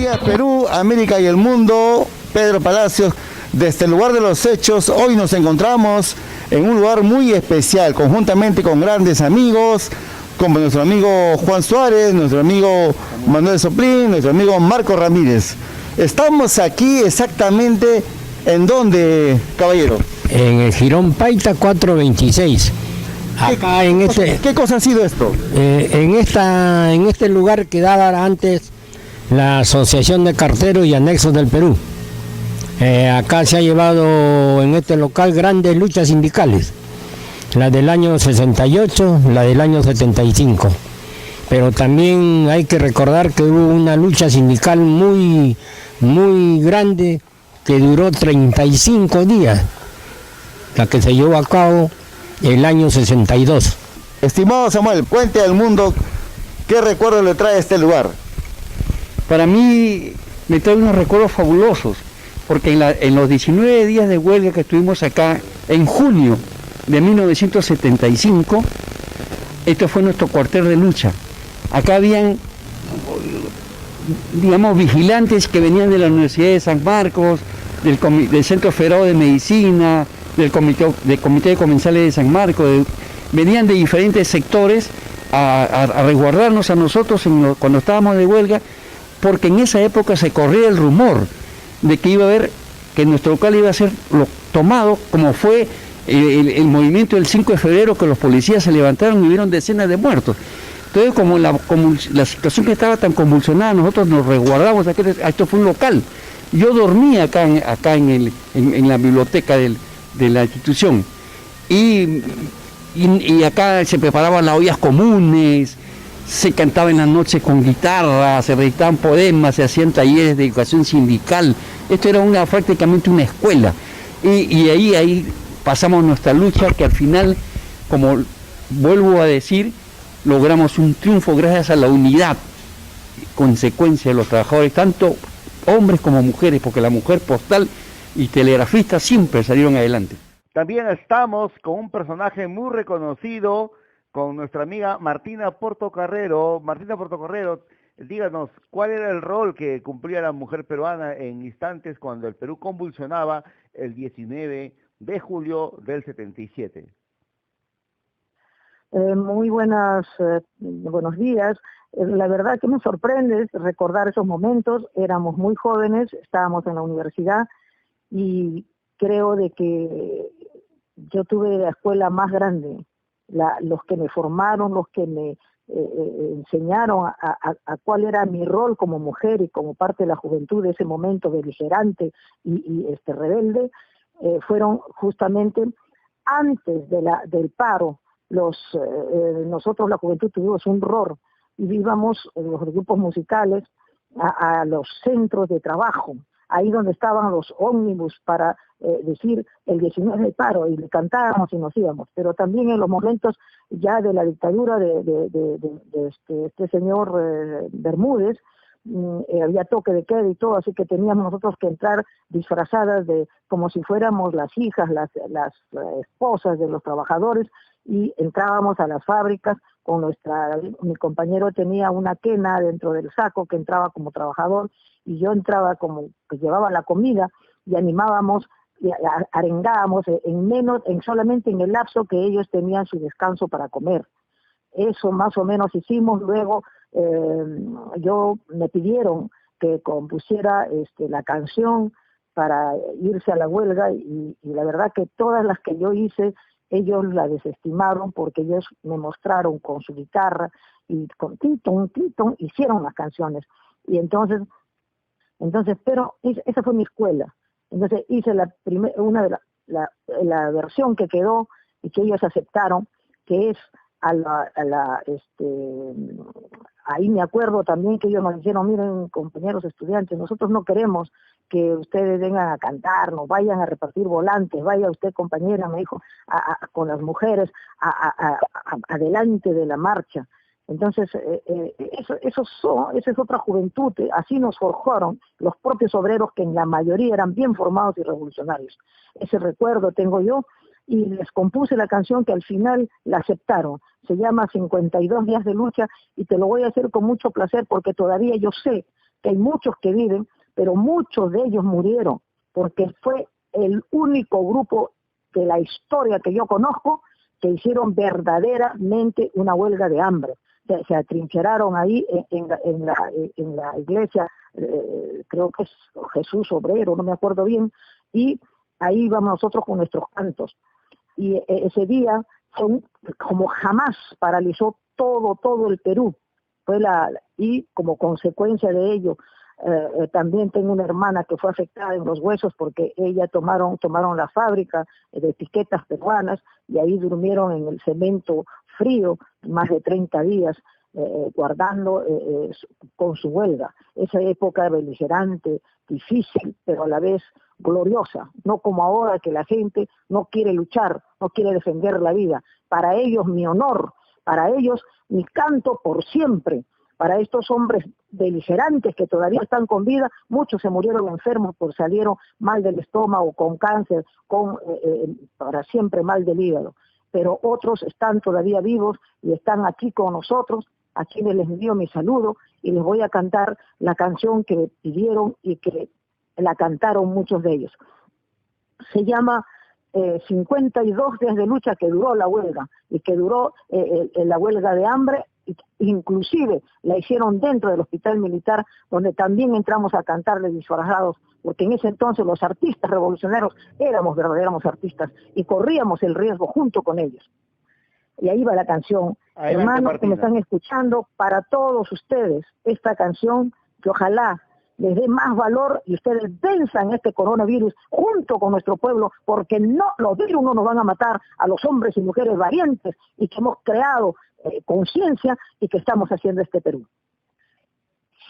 días Perú, América y el mundo. Pedro Palacios, desde el lugar de los hechos. Hoy nos encontramos en un lugar muy especial, conjuntamente con grandes amigos, como nuestro amigo Juan Suárez, nuestro amigo Manuel Soplín, nuestro amigo Marco Ramírez. Estamos aquí exactamente en donde, caballero. En el Jirón Paita 426. Acá ¿Qué cosa ha sido esto? En este lugar quedaba antes la Asociación de Carteros y Anexos del Perú. Acá se ha llevado en este local grandes luchas sindicales, la del año 68, la del año 75. Pero también hay que recordar que hubo una lucha sindical muy grande que duró 35 días, la que se llevó a cabo el año 62. Estimado Samuel, cuente al mundo qué recuerdo le trae este lugar. Para mí me trae unos recuerdos fabulosos, porque en los 19 días de huelga que estuvimos acá, en junio de 1975, esto fue nuestro cuartel de lucha. Acá habían, digamos, vigilantes que venían de la Universidad de San Marcos, del Centro Federal de Medicina, del Comité de Comensales de San Marcos, venían de diferentes sectores a resguardarnos a nosotros cuando estábamos de huelga, porque en esa época se corría el rumor de que iba a haber, que nuestro local iba a ser tomado, como fue el movimiento del 5 de febrero, que los policías se levantaron y vieron decenas de muertos. Entonces, como la situación que estaba tan convulsionada, nosotros nos resguardamos, esto fue un local. Yo dormía acá en la biblioteca de la institución, y acá se preparaban las ollas comunes, se cantaba en la noche con guitarra, se recitaban poemas, se hacían talleres de educación sindical. Esto era prácticamente una escuela, y ahí pasamos nuestra lucha, que al final, como vuelvo a decir, logramos un triunfo gracias a la unidad, consecuencia de los trabajadores, tanto hombres como mujeres, porque la mujer postal y telegrafista siempre salieron adelante. También estamos con un personaje muy reconocido, con nuestra amiga Martina Portocarrero. Martina Portocarrero, díganos, ¿cuál era el rol que cumplía la mujer peruana en instantes cuando el Perú convulsionaba el 19 de julio del 77? Muy buenos días. La verdad que me sorprende recordar esos momentos. Éramos muy jóvenes, estábamos en la universidad, y creo de que yo tuve la escuela más grande, los que me formaron, los que me enseñaron a cuál era mi rol como mujer y como parte de la juventud de ese momento beligerante y rebelde, fueron justamente antes del paro. Nosotros, la juventud, tuvimos un rol y íbamos los grupos musicales a los centros de trabajo, ahí donde estaban los ómnibus para decir el 19 de paro, y le cantábamos y nos íbamos. Pero también en los momentos ya de la dictadura de este señor Bermúdez, había toque de queda y todo, así que teníamos nosotros que entrar disfrazadas como si fuéramos las hijas, las esposas de los trabajadores, y entrábamos a las fábricas con mi compañero tenía una quena dentro del saco que entraba como trabajador, y yo entraba como que llevaba la comida, y animábamos y arengábamos solamente en el lapso que ellos tenían su descanso para comer. Eso más o menos hicimos. Luego me pidieron que compusiera la canción para irse a la huelga, y la verdad que todas las que yo hice ellos la desestimaron, porque ellos me mostraron con su guitarra y con Tinton, hicieron las canciones. Y entonces, pero esa fue mi escuela. Entonces hice la versión que quedó y que ellos aceptaron, que es ahí me acuerdo también que ellos nos dijeron: miren, compañeros estudiantes, nosotros no queremos que ustedes vengan a cantar, no vayan a repartir volantes, vaya usted, compañera, me dijo, con las mujeres adelante de la marcha. Entonces, esa es otra juventud, así nos forjaron los propios obreros, que en la mayoría eran bien formados y revolucionarios. Ese recuerdo tengo yo, y les compuse la canción que al final la aceptaron. Se llama 52 días de lucha, y te lo voy a hacer con mucho placer, porque todavía yo sé que hay muchos que viven, pero muchos de ellos murieron, porque fue el único grupo de la historia que yo conozco que hicieron verdaderamente una huelga de hambre. Se atrincheraron ahí en la iglesia, creo que es Jesús Obrero, no me acuerdo bien, y ahí íbamos nosotros con nuestros cantos. Y ese día, como jamás, paralizó todo el Perú. Y como consecuencia de ello, también tengo una hermana que fue afectada en los huesos porque ella tomaron la fábrica de etiquetas peruanas y ahí durmieron en el cemento frío más de 30 días guardando con su huelga. Esa época beligerante, difícil, pero a la vez gloriosa, no como ahora que la gente no quiere luchar, no quiere defender la vida. Para ellos mi honor, para ellos mi canto por siempre. Para estos hombres beligerantes que todavía están con vida, muchos se murieron enfermos por salieron mal del estómago, con cáncer, para siempre mal del hígado. Pero otros están todavía vivos y están aquí con nosotros, a quienes les envío mi saludo y les voy a cantar la canción que me pidieron y que la cantaron muchos de ellos. Se llama 52 días de lucha que duró la huelga y que duró la huelga de hambre. Inclusive la hicieron dentro del hospital militar, donde también entramos a cantarles disfrazados, porque en ese entonces los artistas revolucionarios éramos verdaderos artistas y corríamos el riesgo junto con ellos. Y ahí va la canción. Hermanos que me están escuchando, para todos ustedes, esta canción que ojalá les dé más valor y ustedes venzan este coronavirus junto con nuestro pueblo, porque no, los virus no nos van a matar a los hombres y mujeres valientes y que hemos creado conciencia y que estamos haciendo este Perú.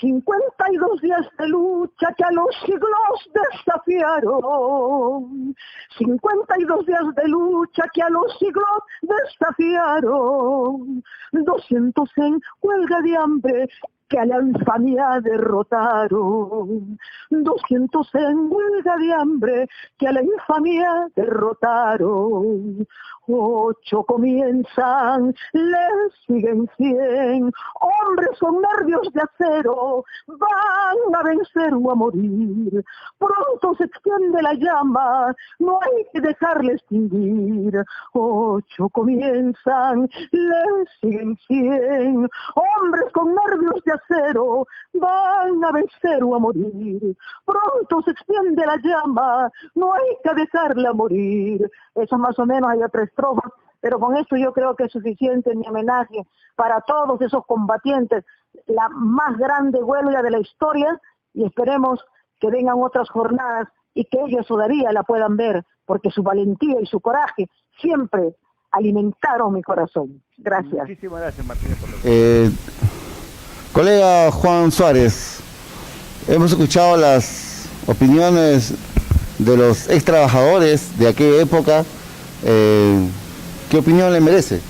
52 días de lucha que a los siglos desafiaron. 52 días de lucha que a los siglos desafiaron. 200 en huelga de hambre que a la infamia derrotaron. 200 en huelga de hambre que a la infamia derrotaron. 8 comienzan, les siguen 100, hombres con nervios de acero, van a vencer o a morir. Pronto se extiende la llama, no hay que dejarle extinguir. 8 comienzan, les siguen 100, hombres con nervios de acero, van a vencer o a morir. Pronto se extiende la llama, no hay que dejarla morir. Eso más o menos, hay otra estrofa, pero con esto yo creo que es suficiente mi homenaje para todos esos combatientes, la más grande huelga de la historia, y esperemos que vengan otras jornadas y que ellos todavía la puedan ver, porque su valentía y su coraje siempre alimentaron mi corazón. Gracias. Muchísimas gracias, Martínez. Colega Juan Suárez, hemos escuchado las opiniones de los ex trabajadores de aquella época. ¿Qué opinión le merece?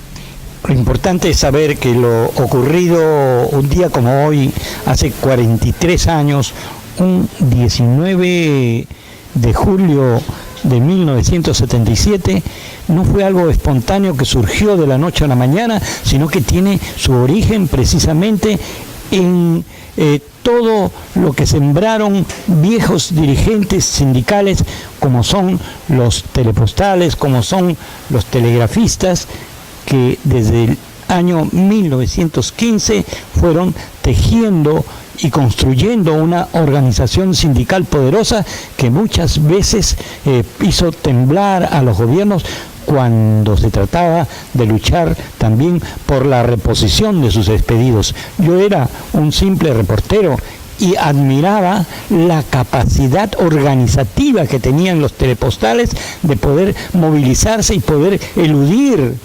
Lo importante es saber que lo ocurrido un día como hoy, hace 43 años, un 19 de julio de 1977, no fue algo espontáneo que surgió de la noche a la mañana, sino que tiene su origen precisamente en todo lo que sembraron viejos dirigentes sindicales, como son los telepostales, como son los telegrafistas, que desde el año 1915 fueron tejiendo y construyendo una organización sindical poderosa que muchas veces hizo temblar a los gobiernos cuando se trataba de luchar también por la reposición de sus expedidos. Yo era un simple reportero y admiraba la capacidad organizativa que tenían los telepostales de poder movilizarse y poder eludir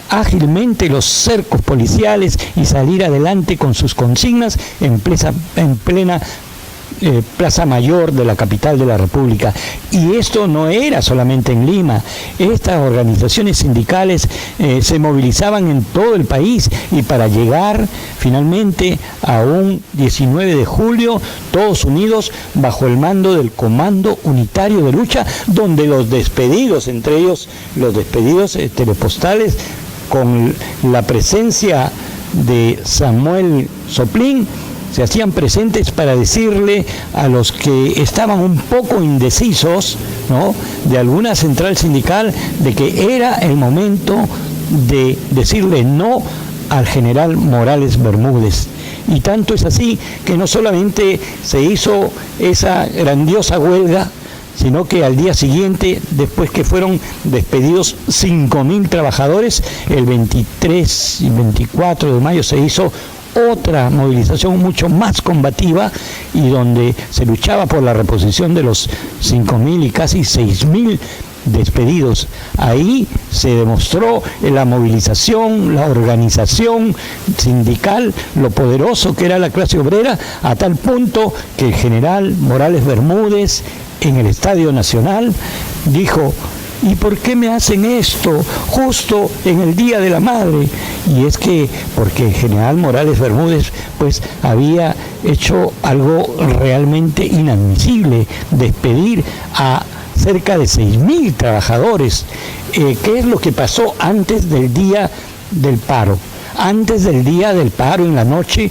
ágilmente los cercos policiales y salir adelante con sus consignas en plena Plaza Mayor de la capital de la República. Y esto no era solamente en Lima, estas organizaciones sindicales se movilizaban en todo el país, y para llegar finalmente a un 19 de julio, todos unidos bajo el mando del Comando Unitario de Lucha, donde los despedidos, entre ellos los despedidos telepostales, con la presencia de Samuel Soplín, se hacían presentes para decirle a los que estaban un poco indecisos, ¿no?, de alguna central sindical, de que era el momento de decirle no al general Morales Bermúdez. Y tanto es así que no solamente se hizo esa grandiosa huelga, sino que al día siguiente, después que fueron despedidos 5.000 trabajadores, el 23 y 24 de mayo se hizo otra movilización mucho más combativa y donde se luchaba por la reposición de los 5.000 y casi 6.000 despedidos. Ahí se demostró la movilización, la organización sindical, lo poderoso que era la clase obrera, a tal punto que el general Morales Bermúdez en el Estadio Nacional dijo: ¿y por qué me hacen esto justo en el Día de la Madre? Y es que porque el general Morales Bermúdez pues había hecho algo realmente inadmisible, despedir a cerca de 6.000 trabajadores. ¿Qué es lo que pasó antes del día del paro? Antes del día del paro, en la noche,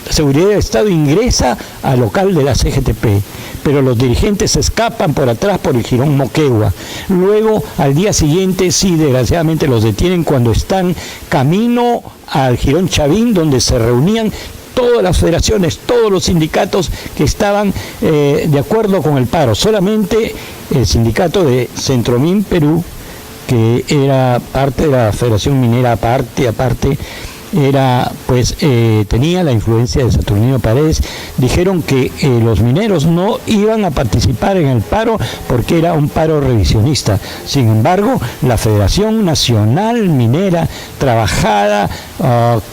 Seguridad del Estado ingresa al local de la CGTP, pero los dirigentes se escapan por atrás por el jirón Moquegua. Luego, al día siguiente, sí, desgraciadamente los detienen cuando están camino al jirón Chavín, donde se reunían todas las federaciones, todos los sindicatos que estaban de acuerdo con el paro. Solamente el sindicato de Centromin Perú, que era parte de la Federación Minera aparte, era pues tenía la influencia de Saturnino Paredes, dijeron que los mineros no iban a participar en el paro porque era un paro revisionista. Sin embargo, la Federación Nacional Minera, trabajada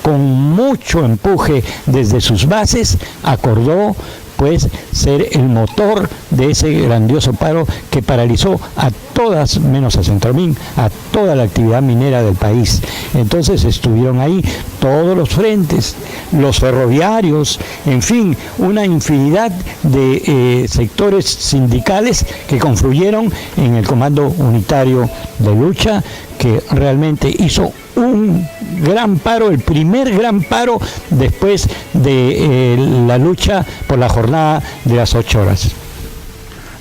con mucho empuje desde sus bases, acordó pues ser el motor de ese grandioso paro que paralizó a todas, menos a Centromin, a toda la actividad minera del país. Entonces estuvieron ahí todos los frentes, los ferroviarios, en fin, una infinidad de sectores sindicales que confluyeron en el Comando Unitario de Lucha, que realmente hizo un gran paro, el primer gran paro después de la lucha por la jornada de las 8 horas.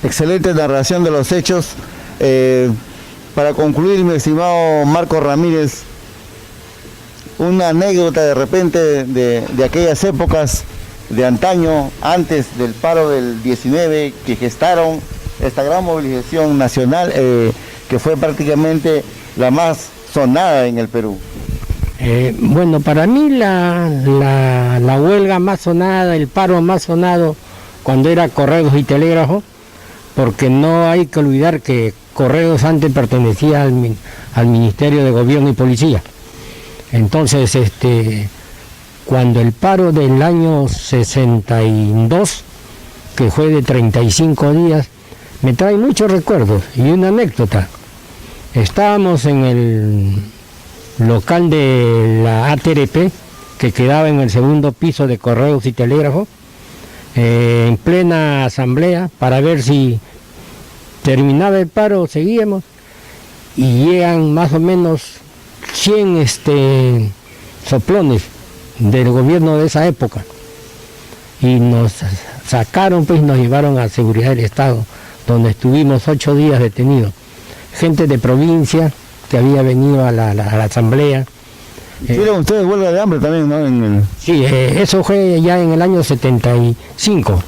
Excelente narración de los hechos. Para concluir, mi estimado Marco Ramírez, una anécdota de repente de aquellas épocas de antaño, antes del paro del 19, que gestaron esta gran movilización nacional, que fue prácticamente la más sonada en el Perú. Bueno, para mí la huelga más sonada, el paro más sonado, cuando era Correos y Telégrafo, porque no hay que olvidar que Correos antes pertenecía al Ministerio de Gobierno y Policía. Entonces, cuando el paro del año 62, que fue de 35 días, me trae muchos recuerdos y una anécdota. Estábamos en el local de la ATRP, que quedaba en el segundo piso de Correos y Telégrafo, en plena asamblea, para ver si terminaba el paro o seguíamos, y llegan más o menos 100 soplones del gobierno de esa época, y nos sacaron, pues nos llevaron a Seguridad del Estado, donde estuvimos 8 días detenidos. Gente de provincia que había venido a la asamblea. ¿Tuvieron ustedes huelga de hambre también, no? Sí, eso fue ya en el año 75,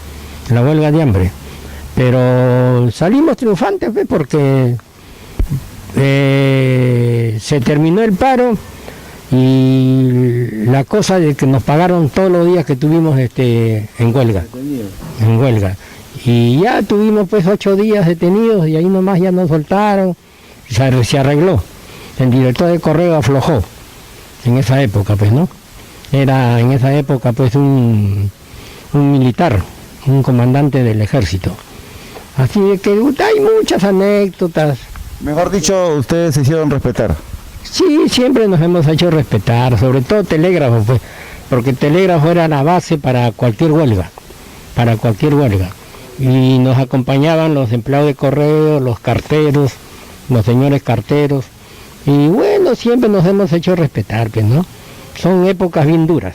la huelga de hambre. Pero salimos triunfantes, pues, porque se terminó el paro y la cosa de que nos pagaron todos los días que tuvimos en huelga. Y ya tuvimos pues 8 días detenidos y ahí nomás ya nos soltaron, se arregló. El director de correo aflojó en esa época, pues, ¿no? Era en esa época pues un militar, un comandante del ejército. Así de que hay muchas anécdotas. Mejor dicho, ustedes se hicieron respetar. Sí, siempre nos hemos hecho respetar, sobre todo Telégrafo, pues, porque Telégrafo era la base para cualquier huelga, Y nos acompañaban los empleados de correo, los carteros, los señores carteros, y bueno, siempre nos hemos hecho respetar, pues, ¿no? Son épocas bien duras,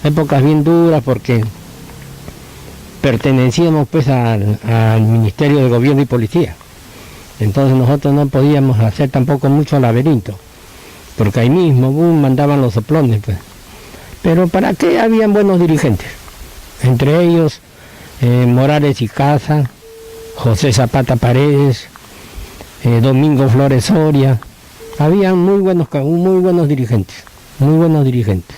épocas bien duras porque pertenecíamos pues al Ministerio de Gobierno y Policía. Entonces nosotros no podíamos hacer tampoco mucho laberinto, porque ahí mismo mandaban los soplones, pues. Pero ¿para qué? Habían buenos dirigentes, entre ellos Morales y Casa, José Zapata Paredes, Domingo Flores Soria. Habían muy buenos dirigentes, muy buenos dirigentes.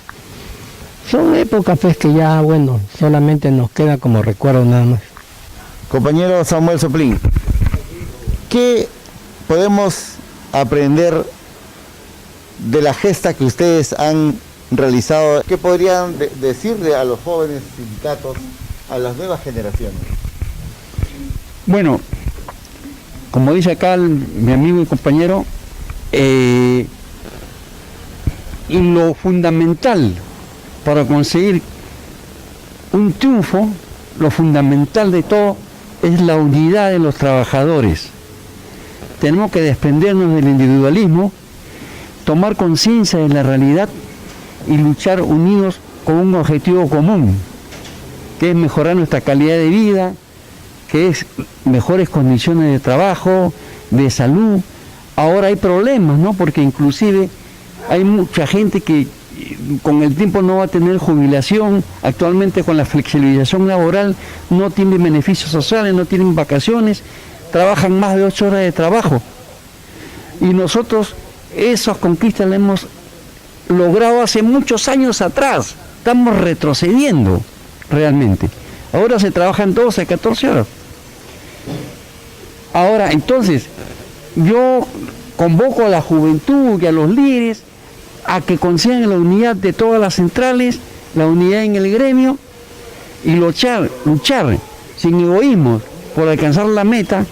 Son épocas pues que ya, bueno, solamente nos queda como recuerdo nada más. Compañero Samuel Soplín, ¿qué podemos aprender de la gesta que ustedes han realizado? ¿Qué podrían decirle a los jóvenes sindicatos, a las nuevas generaciones? Bueno, como dice acá mi amigo y compañero, lo fundamental para conseguir un triunfo, lo fundamental de todo es la unidad de los trabajadores. Tenemos que desprendernos del individualismo, tomar conciencia de la realidad y luchar unidos con un objetivo común, que es mejorar nuestra calidad de vida, que es mejores condiciones de trabajo, de salud. Ahora hay problemas, ¿no? Porque inclusive hay mucha gente que con el tiempo no va a tener jubilación. Actualmente con la flexibilización laboral no tienen beneficios sociales, no tienen vacaciones, trabajan más de 8 horas de trabajo. Y nosotros esas conquistas las hemos logrado hace muchos años atrás. Estamos retrocediendo realmente. Ahora se trabajan 12 a 14 horas. Ahora, entonces, yo convoco a la juventud y a los líderes a que consigan la unidad de todas las centrales, la unidad en el gremio y luchar sin egoísmo por alcanzar la meta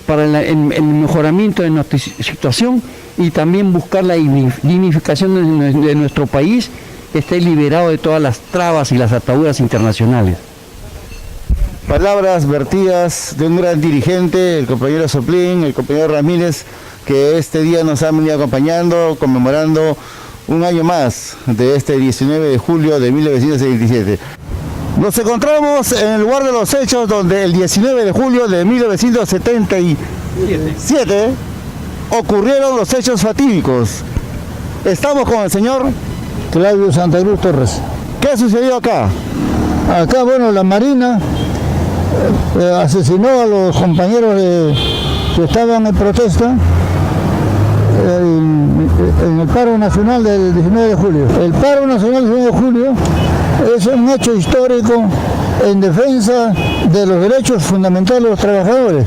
para el mejoramiento de nuestra situación y también buscar la dignificación de nuestro país, que esté liberado de todas las trabas y las ataduras internacionales. Palabras vertidas de un gran dirigente, el compañero Soplín, el compañero Ramírez, que este día nos han venido acompañando, conmemorando un año más de este 19 de julio de 1977. Nos encontramos en el lugar de los hechos donde el 19 de julio de 1977 ocurrieron los hechos fatídicos. Estamos con el señor Claudio Santa Cruz Torres. ¿Qué ha sucedido acá? Acá, bueno, la Marina asesinó a los compañeros que estaban en protesta en el paro nacional del 19 de julio. El paro nacional del 19 de julio es un hecho histórico en defensa de los derechos fundamentales de los trabajadores,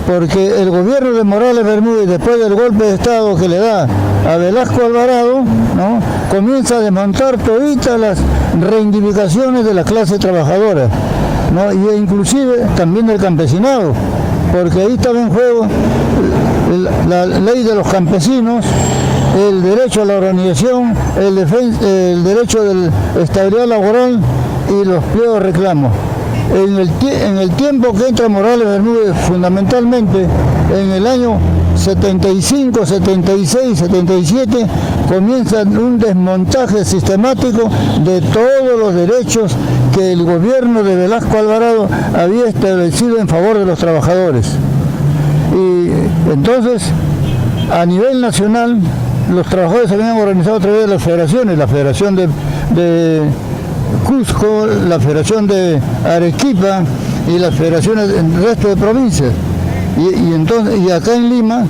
porque el gobierno de Morales Bermúdez, después del golpe de Estado que le da a Velasco Alvarado, ¿no?, comienza a desmontar toditas las reivindicaciones de la clase trabajadora, ¿no?, y inclusive también del campesinado, porque ahí estaba en juego la ley de los campesinos, el derecho a la organización, el derecho de la estabilidad laboral y los pliegos de reclamos. En el tiempo que entra Morales Bermúdez, fundamentalmente en el año 75, 76, 77, comienza un desmontaje sistemático de todos los derechos que el gobierno de Velasco Alvarado había establecido en favor de los trabajadores. Y entonces, a nivel nacional, los trabajadores se habían organizado a través de las federaciones, la Federación de Cusco, la Federación de Arequipa y las federaciones del resto de provincias. Y acá en Lima,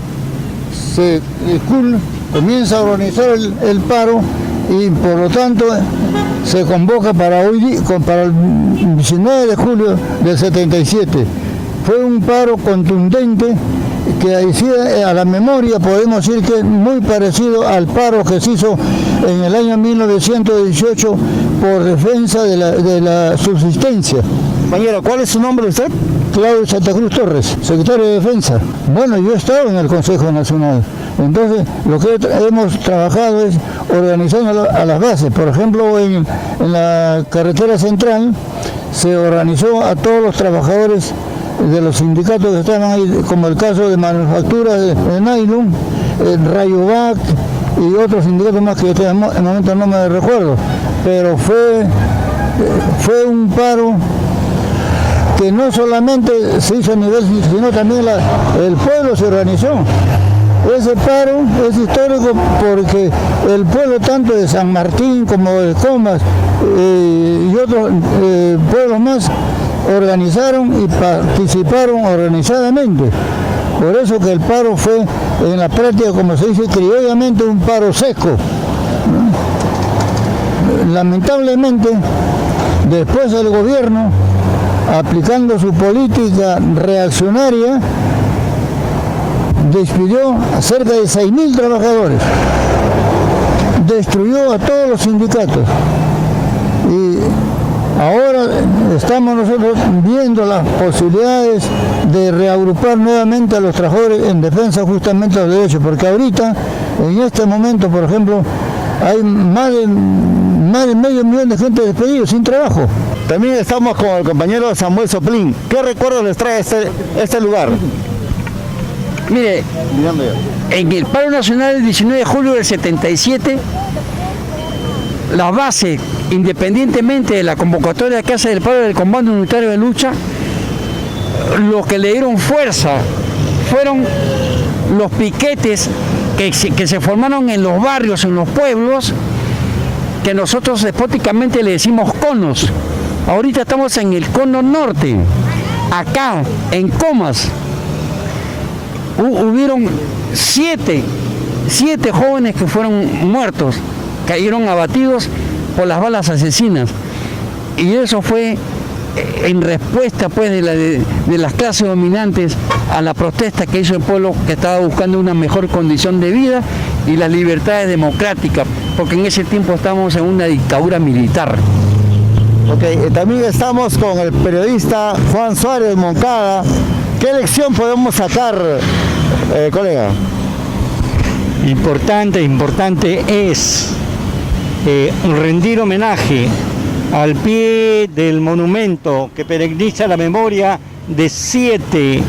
el CUL comienza a organizar el paro y por lo tanto se convoca para el 19 de julio del 77. Fue un paro contundente que a la memoria podemos decir que es muy parecido al paro que se hizo en el año 1918 por defensa de la subsistencia. Compañero, ¿cuál es su nombre usted? Claudio Santa Cruz Torres, secretario de Defensa. Bueno, yo he estado en el Consejo Nacional. Entonces, lo que hemos trabajado es organizando a las bases. Por ejemplo, en la carretera central se organizó a todos los trabajadores de los sindicatos que estaban ahí, como el caso de manufactura de nylon, Rayovac y otros sindicatos más que en el momento no me recuerdo, pero fue un paro que no solamente se hizo a nivel, sino también el pueblo se organizó. Ese paro es histórico porque el pueblo tanto de San Martín como de Comas y otros pueblos más organizaron y participaron organizadamente. Por eso que el paro fue en la práctica, como se dice criollamente, un paro seco. Lamentablemente, después el gobierno, aplicando su política reaccionaria, despidió a cerca de 6.000 trabajadores, destruyó a todos los sindicatos y ahora estamos nosotros viendo las posibilidades de reagrupar nuevamente a los trabajadores en defensa justamente de los derechos, porque ahorita, en este momento, por ejemplo, hay más de medio millón de gente despedidos sin trabajo. También estamos con el compañero Samuel Soplín. ¿Qué recuerdos les trae este lugar? Mire, en el paro nacional del 19 de julio del 77, la base, independientemente de la convocatoria de Casa del Paro del Comando Unitario de Lucha, los que le dieron fuerza fueron los piquetes que se formaron en los barrios, en los pueblos, que nosotros despóticamente le decimos conos. Ahorita estamos en el cono norte, acá, en Comas. Hubieron siete jóvenes que fueron muertos, cayeron abatidos por las balas asesinas. Y eso fue en respuesta pues de las clases dominantes a la protesta que hizo el pueblo, que estaba buscando una mejor condición de vida y las libertades democráticas, porque en ese tiempo estábamos en una dictadura militar. También estamos con el periodista Juan Suárez de Moncada. ¿Qué lección podemos sacar, colega? Importante es rendir homenaje al pie del monumento que perenniza la memoria de 7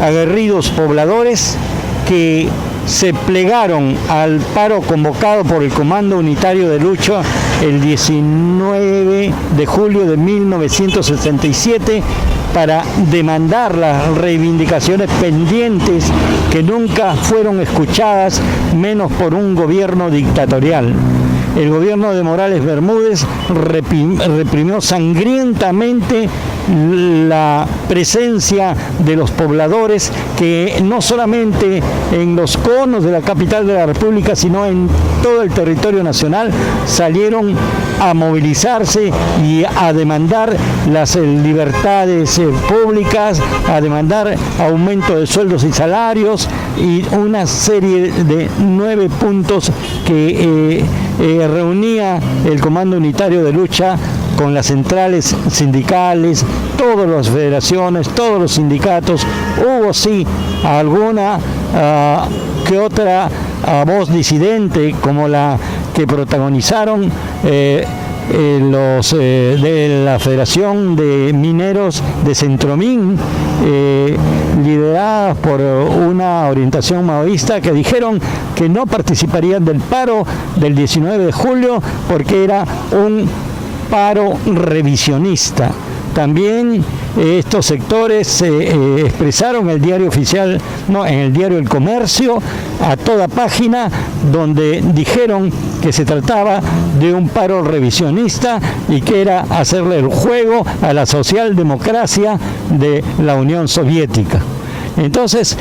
aguerridos pobladores que se plegaron al paro convocado por el Comando Unitario de Lucha el 19 de julio de 1967 para demandar las reivindicaciones pendientes que nunca fueron escuchadas, menos por un gobierno dictatorial. El gobierno de Morales Bermúdez reprimió sangrientamente la presencia de los pobladores que no solamente en los conos de la capital de la República, sino en todo el territorio nacional salieron a movilizarse y a demandar las libertades públicas, a demandar aumento de sueldos y salarios y una serie de 9 puntos que reunía el Comando Unitario de Lucha con las centrales sindicales, todas las federaciones, todos los sindicatos. Hubo sí alguna que otra voz disidente, como la que protagonizaron los de la Federación de Mineros de Centromín, lideradas por una orientación maoísta, que dijeron que no participarían del paro del 19 de julio porque era un paro revisionista. También estos sectores se expresaron en el diario oficial, no, en el diario El Comercio, a toda página, donde dijeron que se trataba de un paro revisionista y que era hacerle el juego a la socialdemocracia de la Unión Soviética. Entonces,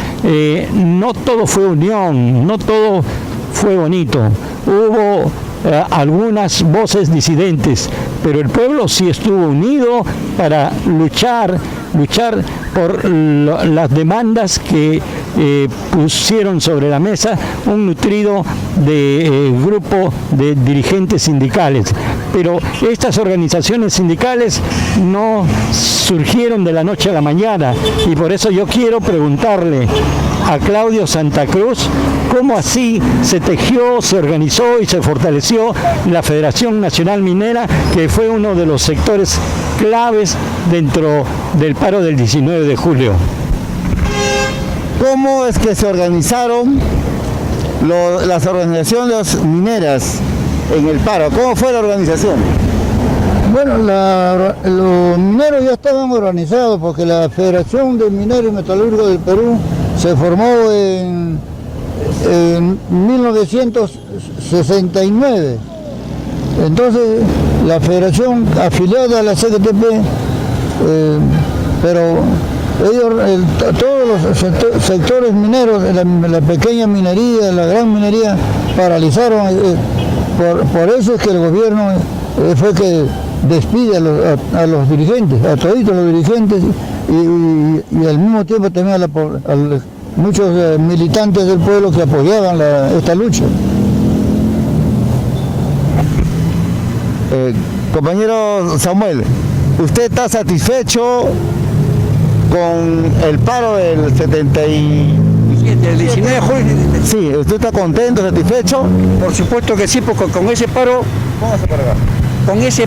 no todo fue unión, no todo fue bonito. Hubo algunas voces disidentes, pero el pueblo sí estuvo unido para luchar por las demandas que pusieron sobre la mesa un nutrido de grupo de dirigentes sindicales. Pero estas organizaciones sindicales no surgieron de la noche a la mañana, y por eso yo quiero preguntarle a Claudio Santa Cruz cómo así se tejió, se organizó y se fortaleció la Federación Nacional Minera, que fue uno de los sectores claves dentro del paro del 19 de julio. ¿Cómo es que se organizaron las organizaciones mineras en el paro. ¿Cómo fue la organización? Bueno, los mineros ya estaban organizados porque la Federación de Mineros y Metalúrgicos del Perú se formó en 1969. Entonces, la federación afiliada a la CGTP, pero ellos, todos los sectores mineros, la pequeña minería, la gran minería, paralizaron. Por eso es que el gobierno fue que despide a los dirigentes, a toditos los dirigentes y al mismo tiempo también a muchos militantes del pueblo que apoyaban esta lucha. Compañero Samuel, ¿usted está satisfecho con el paro del el 19 de julio? Sí, ¿usted está contento, satisfecho? Por supuesto que sí, porque con ese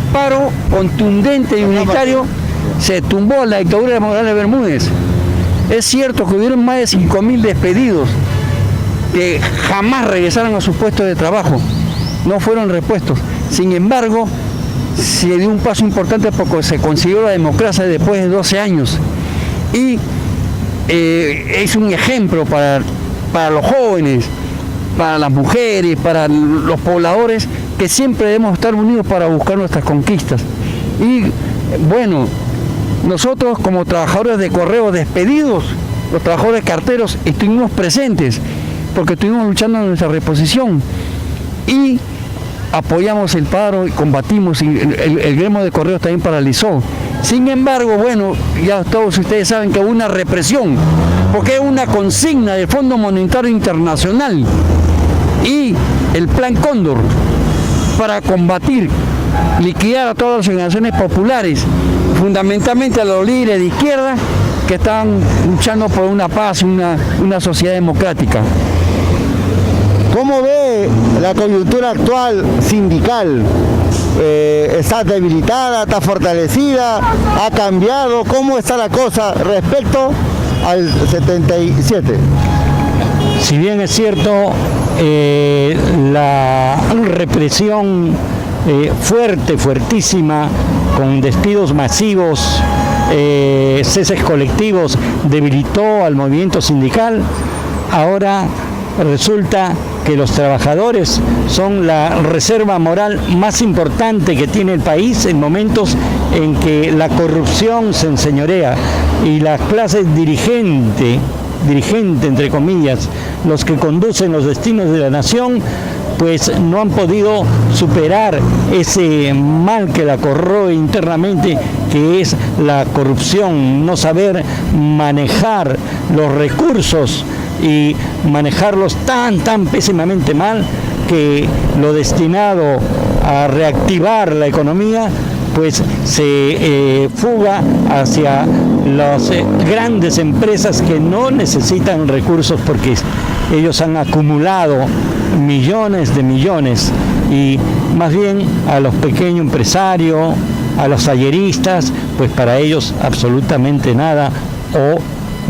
paro contundente y unitario se tumbó la dictadura de Morales Bermúdez. Es cierto que hubieron más de 5.000 despedidos que jamás regresaron a sus puestos de trabajo, no fueron repuestos. Sin embargo, se dio un paso importante porque se consiguió la democracia después de 12 años. Y es un ejemplo para los jóvenes, para las mujeres, para los pobladores, que siempre debemos estar unidos para buscar nuestras conquistas. Y bueno, nosotros como trabajadores de correo despedidos, los trabajadores carteros, estuvimos presentes porque estuvimos luchando en nuestra reposición y apoyamos el paro y combatimos, y el gremio de correos también paralizó. Sin embargo, bueno, ya todos ustedes saben que hubo una represión, porque es una consigna del Fondo Monetario Internacional y el Plan Cóndor para combatir, liquidar a todas las organizaciones populares, fundamentalmente a los líderes de izquierda que están luchando por una paz, una sociedad democrática. ¿Cómo ve la coyuntura actual sindical? ¿Está debilitada, está fortalecida, ha cambiado? ¿Cómo está la cosa respecto al 77? Si bien es cierto, la represión fuertísima, con despidos masivos, ceses colectivos, debilitó al movimiento sindical, ahora resulta que los trabajadores son la reserva moral más importante que tiene el país en momentos en que la corrupción se enseñorea y las clases dirigente entre comillas, los que conducen los destinos de la nación, pues no han podido superar ese mal que la corroe internamente, que es la corrupción, no saber manejar los recursos y manejarlos tan pésimamente mal que lo destinado a reactivar la economía pues se fuga hacia las grandes empresas que no necesitan recursos porque ellos han acumulado millones de millones, y más bien a los pequeños empresarios, a los talleristas, pues para ellos absolutamente nada o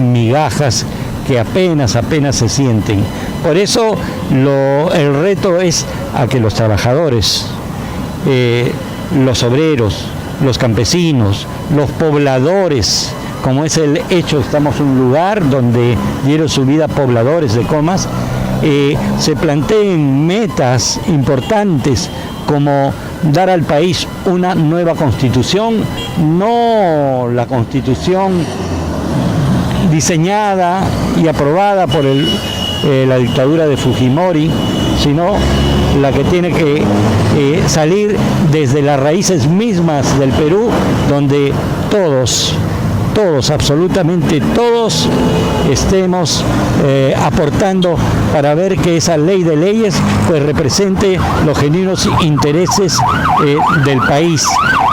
migajas que apenas se sienten. Por eso el reto es a que los trabajadores, los obreros, los campesinos, los pobladores, como es el hecho, estamos en un lugar donde dieron su vida pobladores de Comas, se planteen metas importantes como dar al país una nueva constitución, no la constitución diseñada y aprobada por la dictadura de Fujimori, sino la que tiene que salir desde las raíces mismas del Perú, donde todos, absolutamente todos, estemos aportando para ver que esa ley de leyes pues represente los genuinos intereses del país.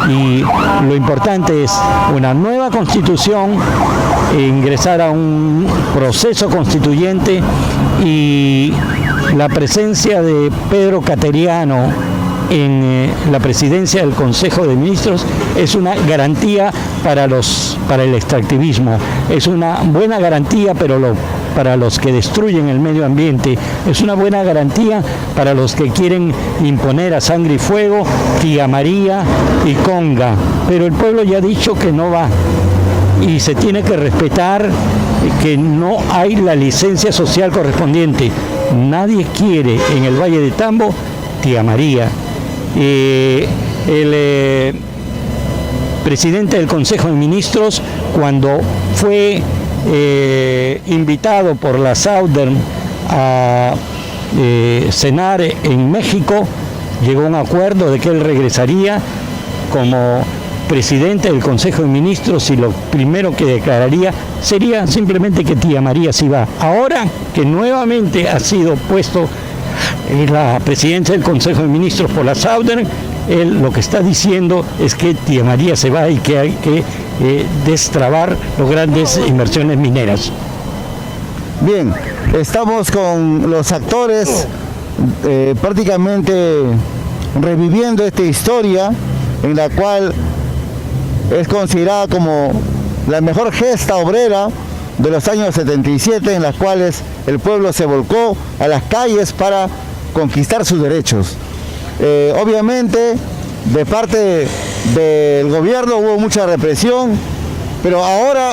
Y lo importante es una nueva constitución, ingresar a un proceso constituyente, y la presencia de Pedro Cateriano en la presidencia del Consejo de Ministros es una garantía para el extractivismo. Es una buena garantía, pero lo para los que destruyen el medio ambiente, es una buena garantía para los que quieren imponer a sangre y fuego Tía María y Conga, pero el pueblo ya ha dicho que no va y se tiene que respetar que no hay la licencia social correspondiente. Nadie quiere en el Valle de Tambo Tía María. El presidente del Consejo de Ministros, cuando fue invitado por la Southern a cenar en México, llegó a un acuerdo de que él regresaría como presidente del Consejo de Ministros y lo primero que declararía sería simplemente que Tía María sí va. Ahora que nuevamente ha sido puesto en la presidencia del Consejo de Ministros por la Southern, él lo que está diciendo es que Tía María se va y que hay que destrabar las grandes inversiones mineras. Bien, estamos con los actores prácticamente reviviendo esta historia en la cual es considerada como la mejor gesta obrera de los años 77, en las cuales el pueblo se volcó a las calles para conquistar sus derechos. Obviamente, de parte del gobierno hubo mucha represión, pero ahora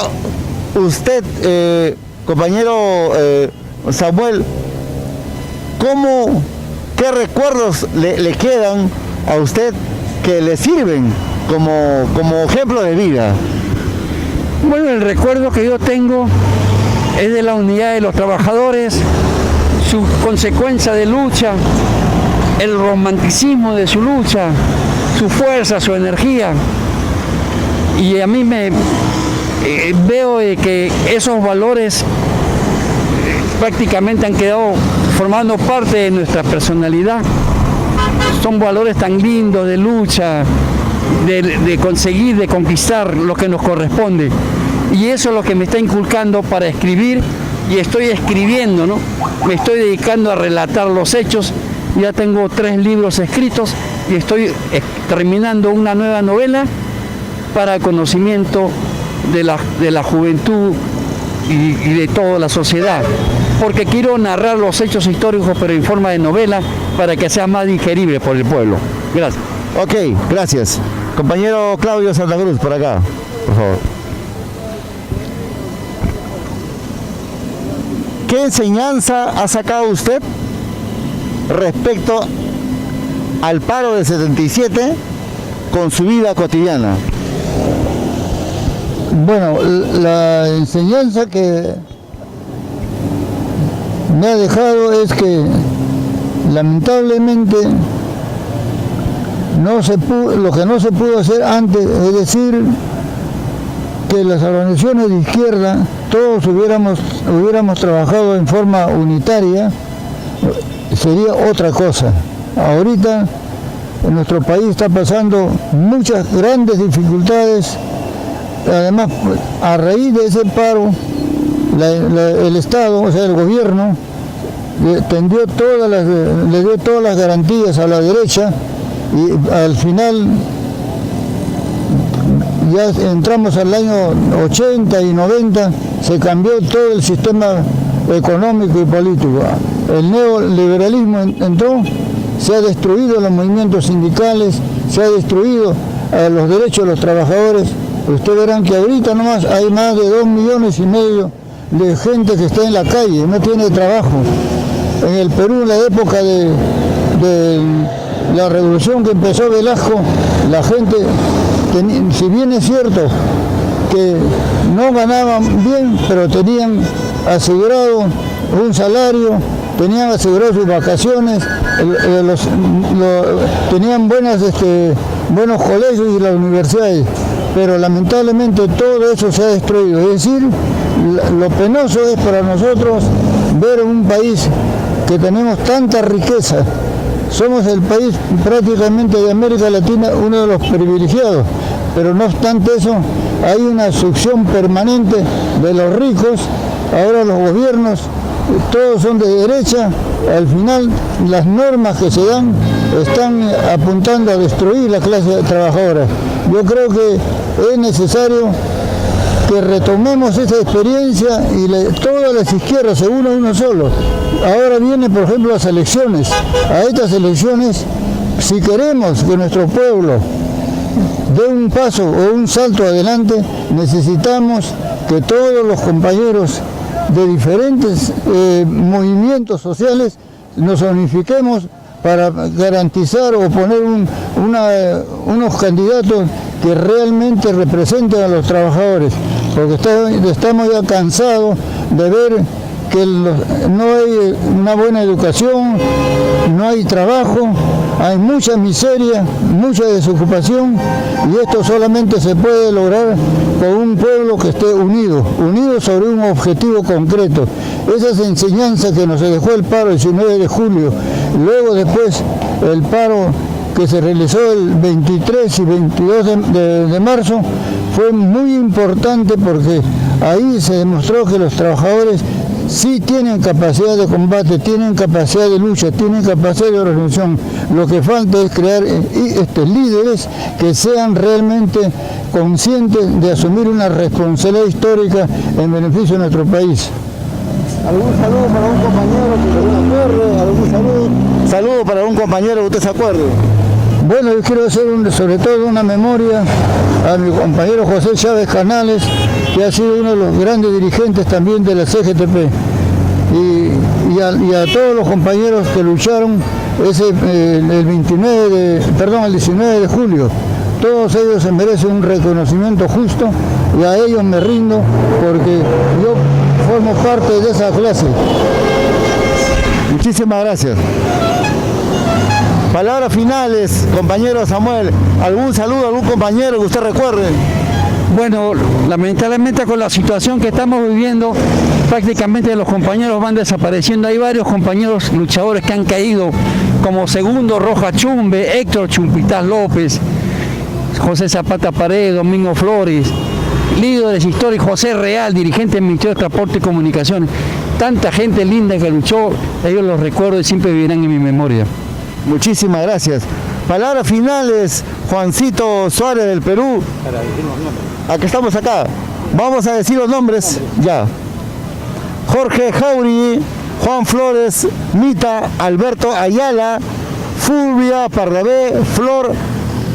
usted, compañero Samuel, ¿qué recuerdos le quedan a usted que le sirven como ejemplo de vida? Bueno, el recuerdo que yo tengo es de la unidad de los trabajadores, su consecuencia de lucha, el romanticismo de su lucha, su fuerza, su energía. Y a mí veo que esos valores prácticamente han quedado formando parte de nuestra personalidad. Son valores tan lindos de lucha, de conseguir, de conquistar lo que nos corresponde. Y eso es lo que me está inculcando para escribir, y estoy escribiendo, ¿no? Me estoy dedicando a relatar los hechos. Ya tengo 3 libros escritos y estoy terminando una nueva novela para conocimiento de la juventud y de toda la sociedad, porque quiero narrar los hechos históricos pero en forma de novela para que sea más digerible por el pueblo. Gracias. Ok, gracias. Compañero Claudio Santa Cruz, por acá, por favor. ¿Qué enseñanza ha sacado usted respecto al paro del 77 con su vida cotidiana? Bueno, la enseñanza que me ha dejado es que lamentablemente lo que no se pudo hacer antes, es decir, que las organizaciones de izquierda todos hubiéramos trabajado en forma unitaria, sería otra cosa. Ahorita en nuestro país está pasando muchas grandes dificultades. Además, a raíz de ese paro, el Estado, o sea, el gobierno, le dio todas las garantías a la derecha, y al final ya entramos al año 80 y 90, se cambió todo el sistema económico y político. El neoliberalismo entró, se ha destruido los movimientos sindicales, se ha destruido los derechos de los trabajadores. Ustedes verán que ahorita nomás hay más de 2,5 millones de gente que está en la calle, no tiene trabajo. En el Perú, en la época de la revolución que empezó Velasco, la gente, si bien es cierto que no ganaban bien, pero tenían asegurado un salario, tenían asegurado sus vacaciones, tenían buenos colegios y las universidades, pero lamentablemente todo eso se ha destruido. Es decir, lo penoso es para nosotros ver un país que tenemos tanta riqueza. Somos el país prácticamente de América Latina, uno de los privilegiados, pero no obstante eso, hay una succión permanente de los ricos. Ahora los gobiernos, todos son de derecha. Al final, las normas que se dan están apuntando a destruir la clase trabajadora. Yo creo que es necesario que retomemos esa experiencia y todas las izquierdas se unan a uno solo. Ahora viene, por ejemplo, las elecciones. A estas elecciones, si queremos que nuestro pueblo dé un paso o un salto adelante, necesitamos que todos los compañeros de diferentes movimientos sociales nos unifiquemos para garantizar o poner unos candidatos que realmente representen a los trabajadores, porque estamos ya cansados de ver que no hay una buena educación, no hay trabajo, hay mucha miseria, mucha desocupación, y esto solamente se puede lograr con un pueblo que esté unido sobre un objetivo concreto. Esas enseñanzas que nos dejó el paro el 19 de julio, luego después el paro que se realizó el 23 y 22 de marzo, fue muy importante porque ahí se demostró que los trabajadores sí tienen capacidad de combate, tienen capacidad de lucha, tienen capacidad de organización. Lo que falta es crear líderes que sean realmente conscientes de asumir una responsabilidad histórica en beneficio de nuestro país. ¿Algún saludo para un compañero que se acuerde? ¿Algún saludo para un compañero que usted se acuerde? Bueno, yo quiero hacer sobre todo una memoria a mi compañero José Chávez Canales, que ha sido uno de los grandes dirigentes también de la CGTP, y a todos los compañeros que lucharon el 19 de julio. Todos ellos se merecen un reconocimiento justo y a ellos me rindo porque yo formo parte de esa clase. Muchísimas gracias. Palabras finales, compañero Samuel. ¿Algún saludo, algún compañero que usted recuerde? Bueno, lamentablemente con la situación que estamos viviendo, prácticamente los compañeros van desapareciendo. Hay varios compañeros luchadores que han caído, como Segundo Rojas Chumbe, Héctor Chumpitaz López, José Zapata Paredes, Domingo Flores, líderes históricos, José Real, dirigente del Ministerio de Transporte y Comunicaciones. Tanta gente linda que luchó, ellos los recuerdo y siempre vivirán en mi memoria. Muchísimas gracias. Palabras finales, Juancito Suárez del Perú. Para decir los nombres. Aquí estamos acá. Vamos a decir los nombres. Ya. Jorge Jauregui, Juan Flores, Mita, Alberto Ayala, Fulvia Pardavé, Flor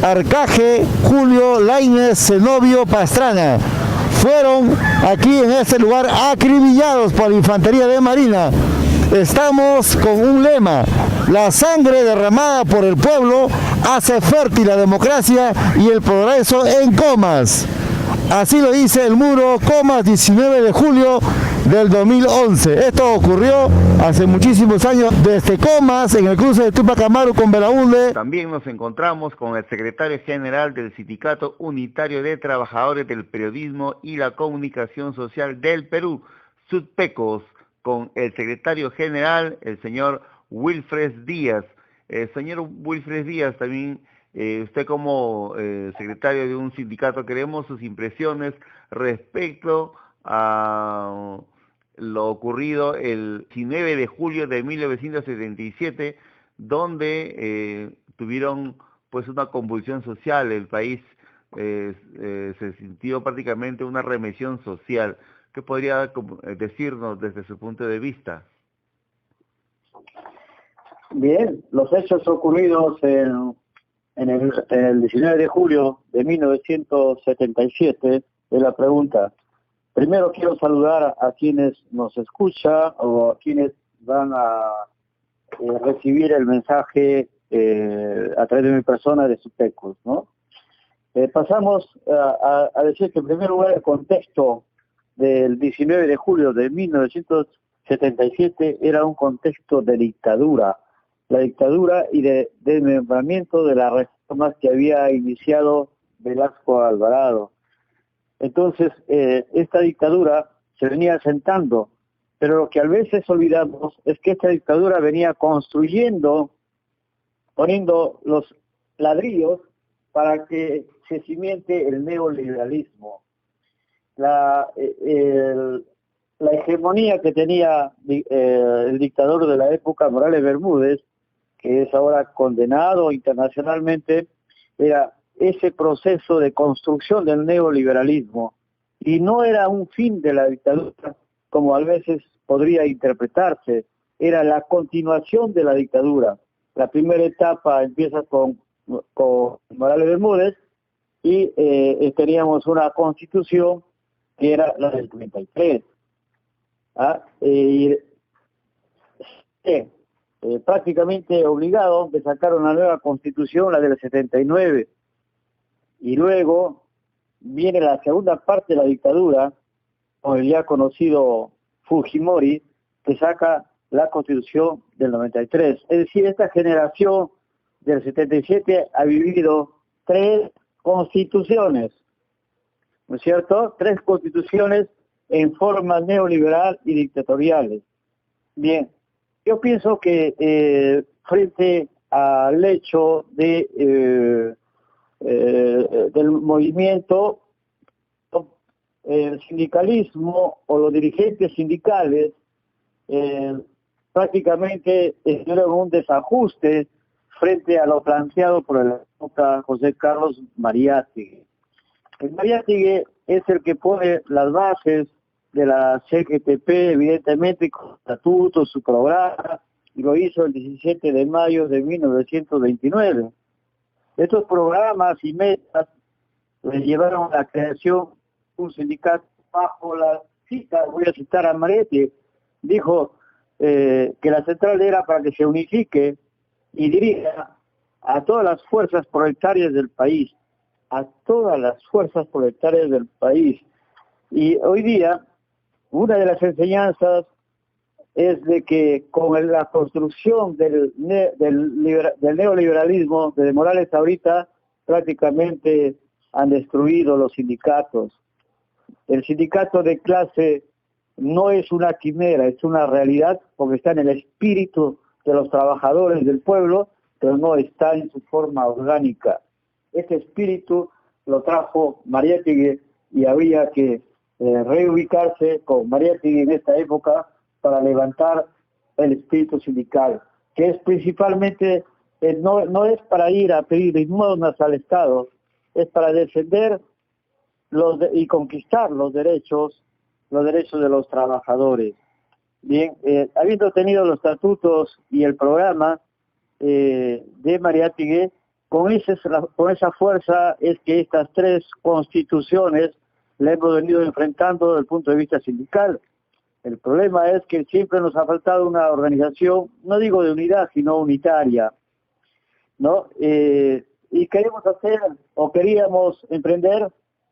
Arcaje, Julio Lainez, Zenobio Pastrana. Fueron aquí en este lugar acribillados por la Infantería de Marina. Estamos con un lema: la sangre derramada por el pueblo hace fértil la democracia y el progreso en Comas. Así lo dice el muro Comas, 19 de julio del 2011. Esto ocurrió hace muchísimos años desde Comas, en el cruce de Tupac Amaru con Belaúnde. También nos encontramos con el secretario general del Sindicato Unitario de Trabajadores del Periodismo y la Comunicación Social del Perú, SUTPECOS, con el secretario general, el señor Wilfred Díaz. Señor Wilfred Díaz, también usted como secretario de un sindicato, queremos sus impresiones respecto a lo ocurrido el 19 de julio de 1977, donde tuvieron pues una convulsión social. El país se sintió prácticamente una remesión social. ¿Qué podría decirnos desde su punto de vista? Bien, los hechos ocurridos en el 19 de julio de 1977 es la pregunta. Primero quiero saludar a quienes nos escuchan o a quienes van a recibir el mensaje a través de mi persona de SUTPECOS, ¿no? Pasamos a decir que en primer lugar el contexto del 19 de julio de 1977 era un contexto de dictadura, la dictadura y de desmembramiento de las reformas que había iniciado Velasco Alvarado. Entonces, esta dictadura se venía asentando, pero lo que a veces olvidamos es que esta dictadura venía construyendo, poniendo los ladrillos para que se cimente el neoliberalismo. La hegemonía que tenía el dictador de la época, Morales Bermúdez, que es ahora condenado internacionalmente, era ese proceso de construcción del neoliberalismo. y no era un fin de la dictadura, como a veces podría interpretarse, era la continuación de la dictadura. La primera etapa empieza con Morales Bermúdez y teníamos una constitución que era la del 33. Prácticamente obligado de sacar una nueva constitución, la del 79, y luego viene la segunda parte de la dictadura, con el ya conocido Fujimori, que saca la constitución del 93. Es decir, esta generación del 77 ha vivido 3 constituciones, ¿no es cierto? 3 constituciones en forma neoliberal y dictatoriales. Bien, yo pienso que frente al hecho de del movimiento, el sindicalismo o los dirigentes sindicales prácticamente hicieron un desajuste frente a lo planteado por el José Carlos Mariátegui. El Mariátegui es el que pone las bases de la CGTP, evidentemente, con su estatuto, su programa, y lo hizo el 17 de mayo de 1929. Estos programas y metas le llevaron a la creación de un sindicato bajo la cita, voy a citar a Mariátegui, dijo que la central era para que se unifique y dirija a todas las fuerzas proletarias del país, a todas las fuerzas proletarias del país. Y hoy día, una de las enseñanzas es de que con la construcción del neoliberalismo de Morales ahorita, prácticamente han destruido los sindicatos. El sindicato de clase no es una quimera, es una realidad, porque está en el espíritu de los trabajadores del pueblo, pero no está en su forma orgánica. Este espíritu lo trajo Mariátegui y habría que reubicarse con Mariátegui en esta época para levantar el espíritu sindical, que es principalmente, no es para ir a pedir limosnas al Estado, es para defender y conquistar los derechos de los trabajadores. Bien, habiendo tenido los estatutos y el programa de Mariátegui, con esa fuerza es que estas 3 constituciones la hemos venido enfrentando desde el punto de vista sindical. El problema es que siempre nos ha faltado una organización, no digo de unidad, sino unitaria, ¿no? Y queríamos emprender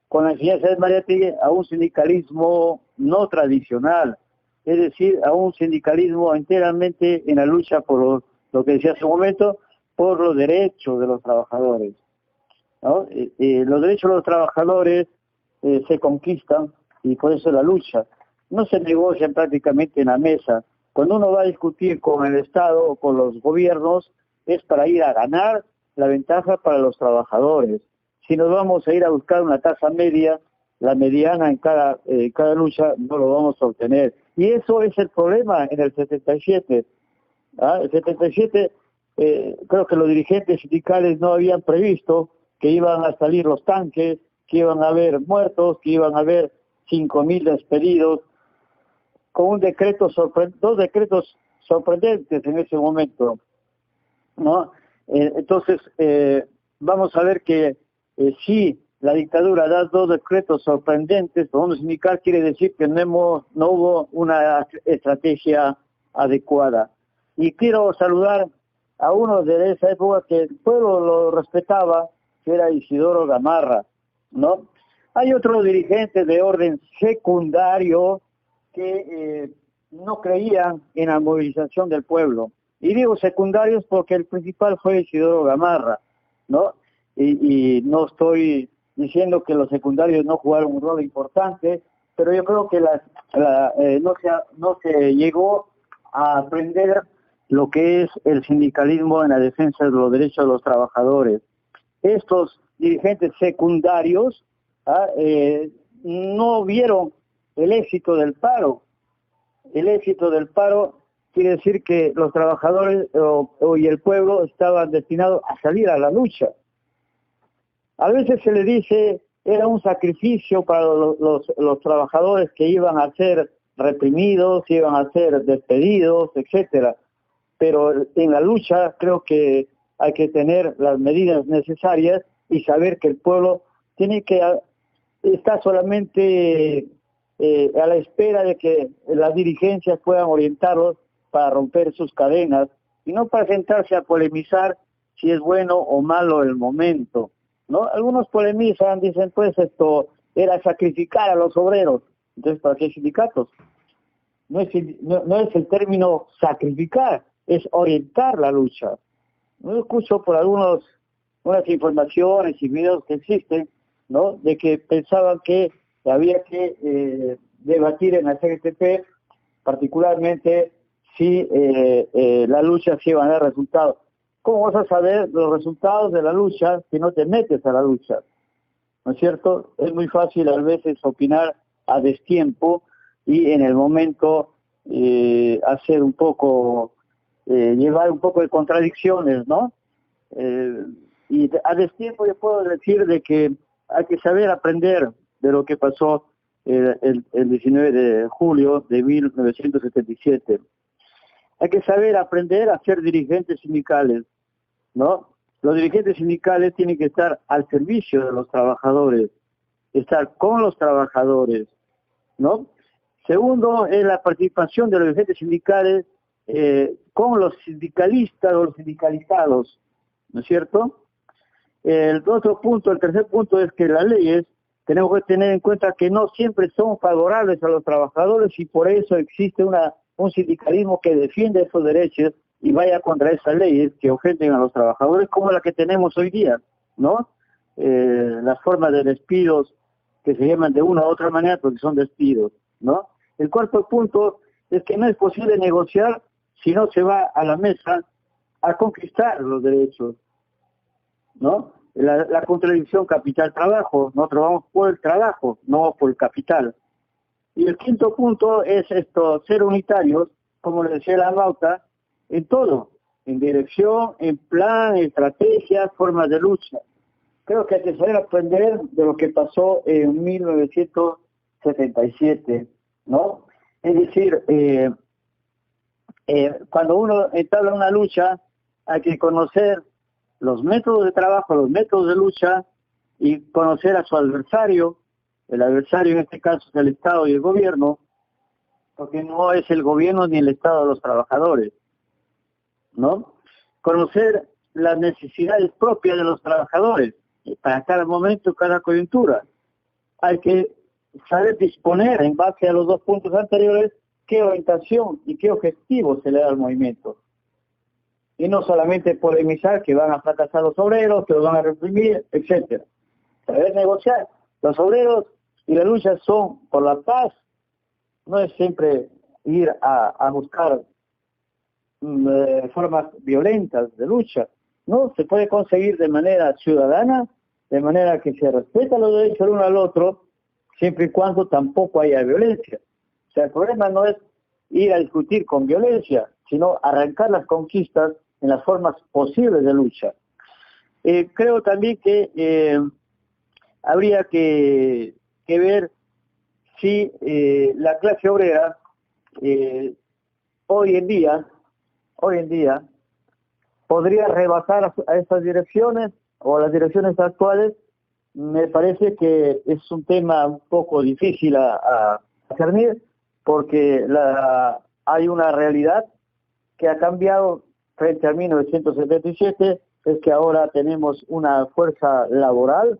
con la enseñanza de Mariátegui a un sindicalismo no tradicional, es decir, a un sindicalismo enteramente en la lucha por lo que decía hace un momento, por los derechos de los trabajadores, ¿no? Los derechos de los trabajadores se conquistan y por eso la lucha. No se negocian prácticamente en la mesa. Cuando uno va a discutir con el Estado o con los gobiernos, es para ir a ganar la ventaja para los trabajadores. Si nos vamos a ir a buscar una tasa media, la mediana en cada lucha, no lo vamos a obtener. Y eso es el problema en el 77. El 77, creo que los dirigentes sindicales no habían previsto que iban a salir los tanques, que iban a haber muertos, que iban a haber 5.000 despedidos, con un decreto 2 decretos sorprendentes en ese momento, ¿no? Entonces, vamos a ver que si la dictadura da 2 decretos sorprendentes, por un sindical quiere decir que no hubo una estrategia adecuada. Y quiero saludar a uno de esa época que el pueblo lo respetaba, que era Isidoro Gamarra, ¿no? Hay otros dirigentes de orden secundario que no creían en la movilización del pueblo. Y digo secundarios porque el principal fue Isidoro Gamarra, ¿no? Y no estoy diciendo que los secundarios no jugaron un rol importante, pero yo creo que no se llegó a aprender lo que es el sindicalismo en la defensa de los derechos de los trabajadores. Estos dirigentes secundarios no vieron el éxito del paro. El éxito del paro quiere decir que los trabajadores y el pueblo estaban destinados a salir a la lucha. A veces se le dice era un sacrificio para los trabajadores que iban a ser reprimidos, iban a ser despedidos, etcétera. Pero en la lucha creo que hay que tener las medidas necesarias y saber que el pueblo tiene que estar solamente a la espera de que las dirigencias puedan orientarlos para romper sus cadenas y no para sentarse a polemizar si es bueno o malo el momento, ¿no? Algunos polemizan, dicen, pues esto era sacrificar a los obreros. Entonces, ¿para qué sindicatos? No es el término sacrificar, es orientar la lucha. Yo escucho por unas informaciones y videos que existen, ¿no? De que pensaban que había que debatir en la CGTP, particularmente si la lucha se iba a dar resultados. ¿Cómo vas a saber los resultados de la lucha si no te metes a la lucha? ¿No es cierto? Es muy fácil a veces opinar a destiempo y en el momento hacer un poco, llevar un poco de contradicciones, ¿no? Y a destiempo yo puedo decir de que hay que saber aprender de lo que pasó el 19 de julio de 1977. Hay que saber aprender a ser dirigentes sindicales, ¿no? Los dirigentes sindicales tienen que estar al servicio de los trabajadores, estar con los trabajadores, ¿no? Segundo, es la participación de los dirigentes sindicales con los sindicalistas o los sindicalizados, ¿no es cierto? El tercer punto es que las leyes tenemos que tener en cuenta que no siempre son favorables a los trabajadores y por eso existe un sindicalismo que defiende esos derechos y vaya contra esas leyes que ofenden a los trabajadores como la que tenemos hoy día, ¿no? Las formas de despidos que se llaman de una u otra manera porque son despidos, ¿no? El cuarto punto es que no es posible negociar si no se va a la mesa a conquistar los derechos, ¿no? La contradicción capital-trabajo, nosotros vamos por el trabajo, no por el capital. Y el quinto punto es ser unitarios, como le decía la Mauta, en todo, en dirección, en plan, estrategias, formas de lucha. Creo que hay que saber aprender de lo que pasó en 1977, ¿no? Es decir, cuando uno entabla una lucha, hay que conocer los métodos de trabajo, los métodos de lucha y conocer a su adversario. El adversario en este caso es el Estado y el gobierno, porque no es el gobierno ni el Estado de los trabajadores, ¿no? Conocer las necesidades propias de los trabajadores para cada momento, cada coyuntura. Hay que saber disponer en base a los dos puntos anteriores qué orientación y qué objetivo se le da al movimiento. Y no solamente polemizar que van a fracasar los obreros, que los van a reprimir, etcétera. Saber negociar. Los obreros y la lucha son por la paz. No es siempre ir a buscar formas violentas de lucha. No, se puede conseguir de manera ciudadana, de manera que se respetan los derechos del uno al otro, siempre y cuando tampoco haya violencia. O sea, el problema no es ir a discutir con violencia, sino arrancar las conquistas en las formas posibles de lucha. Creo también que habría que ver si la clase obrera hoy en día podría rebasar a estas direcciones o a las direcciones actuales. Me parece que es un tema un poco difícil a discernir porque hay una realidad que ha cambiado frente a 1977, es que ahora tenemos una fuerza laboral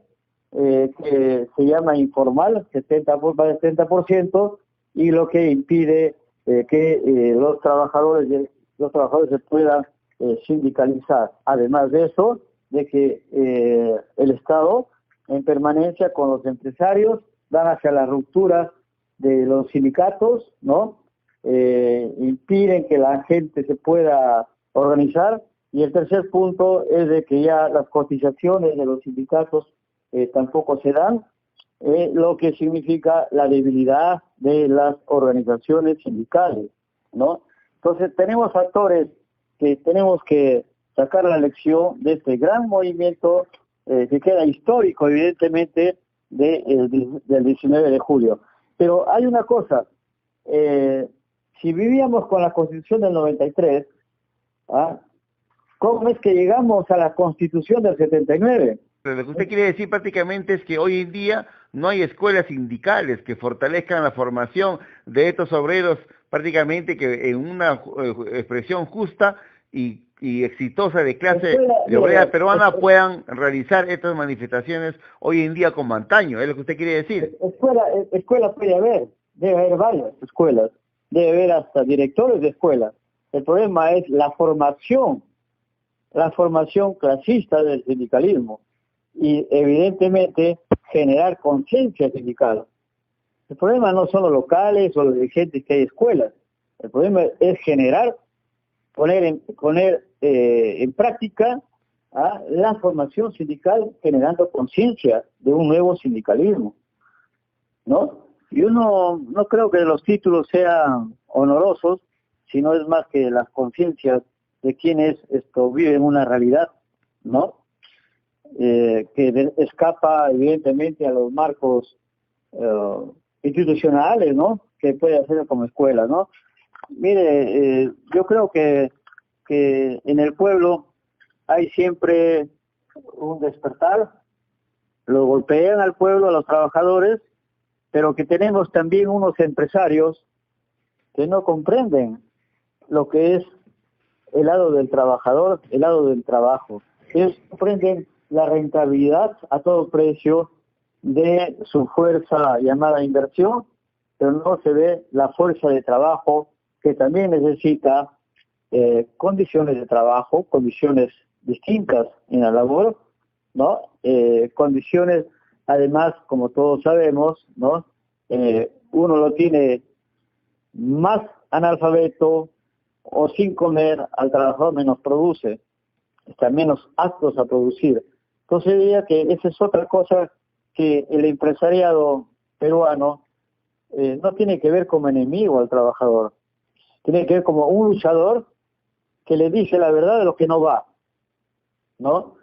que se llama informal, 70%, y lo que impide que los trabajadores se puedan sindicalizar. Además de eso, de que el Estado, en permanencia con los empresarios, van hacia la ruptura de los sindicatos, ¿no? Impiden que la gente se pueda organizar. Y el tercer punto es de que ya las cotizaciones de los sindicatos tampoco se dan, lo que significa la debilidad de las organizaciones sindicales, ¿no? Entonces tenemos factores que tenemos que sacar la lección de este gran movimiento que queda histórico, evidentemente, del 19 de julio. Pero hay una cosa, si vivíamos con la Constitución del 93, ¿ah? ¿Cómo es que llegamos a la Constitución del 79? Pero lo que usted quiere decir prácticamente es que hoy en día no hay escuelas sindicales que fortalezcan la formación de estos obreros, prácticamente que en una expresión justa y exitosa de clase de obrera peruana puedan realizar estas manifestaciones hoy en día como antaño, es lo que usted quiere decir. Escuela puede haber, debe haber varias escuelas, debe haber hasta directores de escuelas. El problema es la formación clasista del sindicalismo y evidentemente generar conciencia sindical. El problema no son los locales o los dirigentes que hay escuelas, el problema es poner en práctica la formación sindical, generando conciencia de un nuevo sindicalismo, ¿no? Yo no creo que los títulos sean honorosos, sino es más que las conciencias de quienes viven una realidad, ¿no? Que escapa evidentemente a los marcos institucionales, ¿no? Que puede hacer como escuela, ¿no? Mire, yo creo que en el pueblo hay siempre un despertar, lo golpean al pueblo, a los trabajadores, pero que tenemos también unos empresarios que no comprenden lo que es el lado del trabajador, el lado del trabajo. Ellos comprenden la rentabilidad a todo precio de su fuerza llamada inversión, pero no se ve la fuerza de trabajo que también necesita condiciones de trabajo, condiciones distintas en la labor, ¿no? Condiciones, además, como todos sabemos, ¿no? Uno lo tiene más analfabeto o sin comer, al trabajador menos produce, está menos aptos a producir. Entonces diría que esa es otra cosa que el empresariado peruano no tiene que ver como enemigo al trabajador, tiene que ver como un luchador que le dice la verdad de lo que no va, ¿no?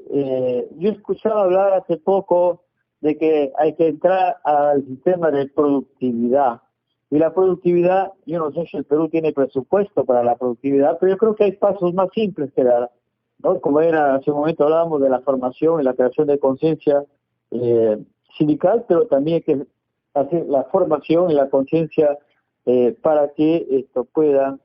Yo escuchaba hablar hace poco de que hay que entrar al sistema de productividad. Y la productividad, yo no sé si el Perú tiene presupuesto para la productividad, pero yo creo que hay pasos más simples que dar, ¿no? Como era, hace un momento hablábamos de la formación y la creación de conciencia sindical, pero también hay que hacer la formación y la conciencia para que esto pueda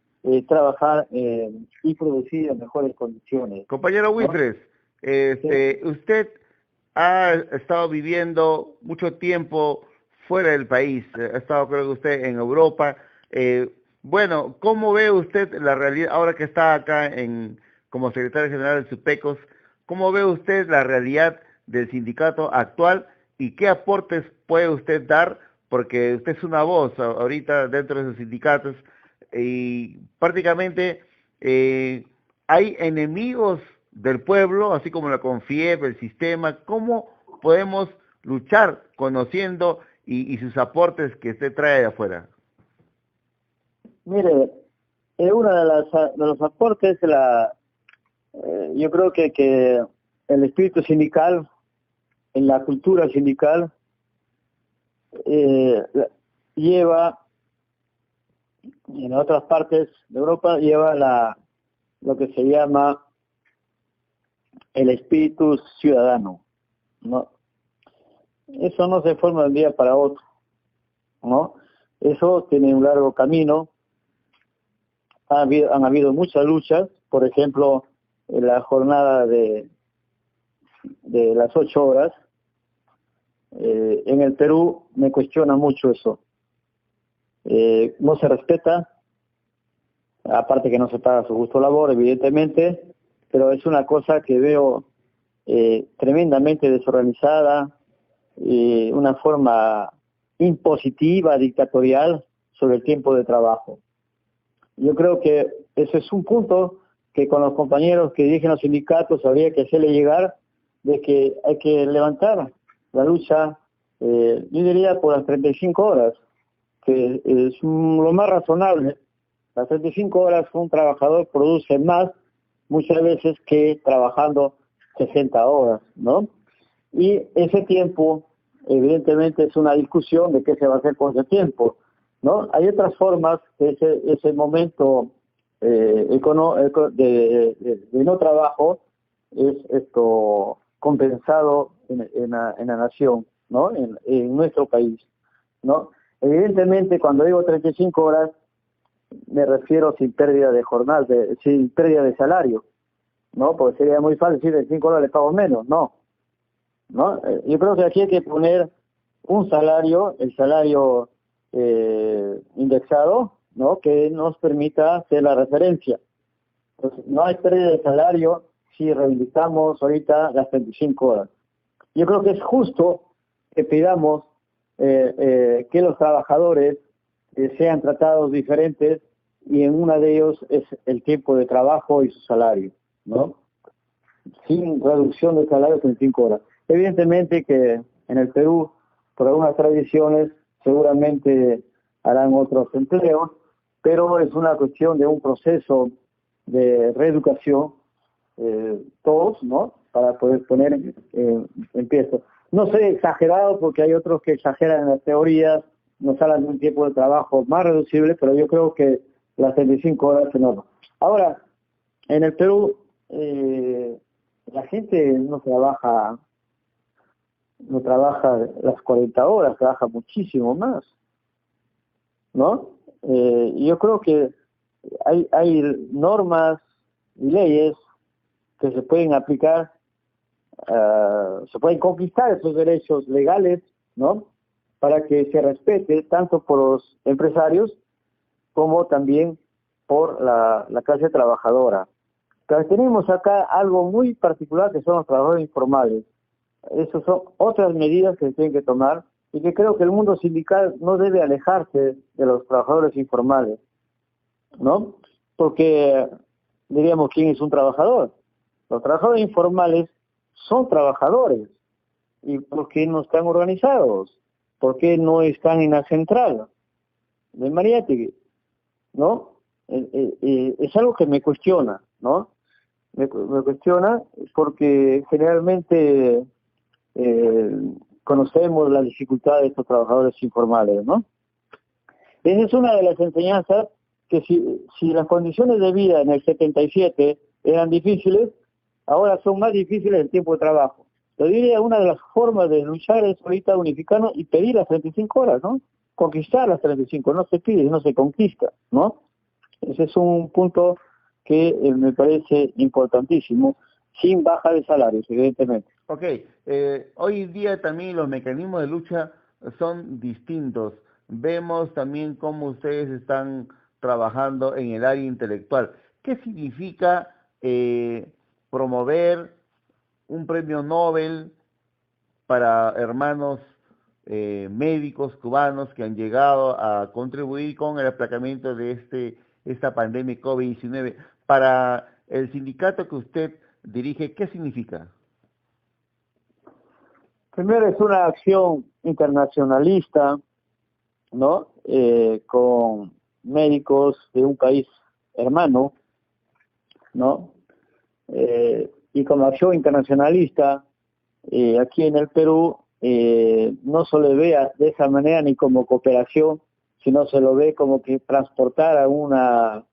trabajar y producir en mejores condiciones. Compañero Wilfres, ¿no? Usted ha estado viviendo mucho tiempo fuera del país, ha estado, creo que usted, en Europa. Bueno, ¿cómo ve usted la realidad, ahora que está acá como secretario general de SUPECOS, cómo ve usted la realidad del sindicato actual y qué aportes puede usted dar? Porque usted es una voz ahorita dentro de esos sindicatos y prácticamente hay enemigos del pueblo, así como la CONFIEP, el sistema. ¿Cómo podemos luchar conociendo y sus aportes que usted trae de afuera? Mire, uno de los aportes, yo creo que el espíritu sindical, en la cultura sindical, lleva, en otras partes de Europa, lleva lo que se llama el espíritu ciudadano, ¿no? Eso no se forma de un día para otro, ¿no? Eso tiene un largo camino. Han habido muchas luchas, por ejemplo, en la jornada de las 8 horas. En el Perú me cuestiona mucho eso. No se respeta, aparte que no se paga su justo labor, evidentemente, pero es una cosa que veo tremendamente desorganizada, una forma impositiva, dictatorial sobre el tiempo de trabajo. Yo creo que ese es un punto que con los compañeros que dirigen los sindicatos habría que hacerle llegar, de que hay que levantar la lucha, yo diría por las 35 horas, que es lo más razonable. Las 35 horas un trabajador produce más muchas veces que trabajando 60 horas, ¿no? Y ese tiempo evidentemente es una discusión de qué se va a hacer con ese tiempo, ¿no? Hay otras formas que ese momento de no trabajo es compensado en la nación, ¿no? En nuestro país, ¿no? Evidentemente, cuando digo 35 horas, me refiero sin pérdida de jornada, sin pérdida de salario, ¿no? Porque sería muy fácil decir de 5 horas le pago menos, no. Yo creo que aquí hay que poner un salario, el salario indexado, ¿no? Que nos permita hacer la referencia. Entonces, no hay pérdida de salario si reivindicamos ahorita las 35 horas. Yo creo que es justo que pidamos que los trabajadores sean tratados diferentes, y en una de ellos es el tiempo de trabajo y su salario, ¿no? Sin reducción de salario en 5 horas. Evidentemente que en el Perú, por algunas tradiciones, seguramente harán otros empleos, pero es una cuestión de un proceso de reeducación, todos, ¿no? Para poder poner en pie esto. No soy exagerado, porque hay otros que exageran en las teorías, nos hablan de un tiempo de trabajo más reducible, pero yo creo que las 35 horas es enorme. Ahora, en el Perú, la gente no trabaja las 40 horas, trabaja muchísimo más, ¿no? Yo creo que hay normas y leyes que se pueden aplicar, se pueden conquistar esos derechos legales, ¿no? Para que se respete tanto por los empresarios como también por la clase trabajadora. Pero tenemos acá algo muy particular, que son los trabajadores informales. Esas son otras medidas que se tienen que tomar, y que creo que el mundo sindical no debe alejarse de los trabajadores informales, ¿no? Porque diríamos, ¿quién es un trabajador? Los trabajadores informales son trabajadores. ¿Y por qué no están organizados? ¿Por qué no están en la central de Mariátegui? ¿No? Es algo que me cuestiona, ¿no? Me cuestiona porque generalmente conocemos la dificultad de estos trabajadores informales, ¿no? Esa es una de las enseñanzas, que si las condiciones de vida en el 77 eran difíciles, ahora son más difíciles en tiempo de trabajo. Yo diría, una de las formas de luchar es ahorita unificarnos y pedir las 35 horas, ¿no? Conquistar las 35, no se pide, no se conquista, ¿no? Ese es un punto que me parece importantísimo, sin baja de salarios, evidentemente. Ok, hoy en día también los mecanismos de lucha son distintos. Vemos también cómo ustedes están trabajando en el área intelectual. ¿Qué significa promover un premio Nobel para hermanos médicos cubanos que han llegado a contribuir con el aplacamiento de esta pandemia COVID-19? Para el sindicato que usted dirige, ¿qué significa? Primero, es una acción internacionalista, ¿no? Con médicos de un país hermano, ¿no? Y como acción internacionalista, aquí en el Perú, no se le ve de esa manera ni como cooperación, sino se lo ve como que transportar a una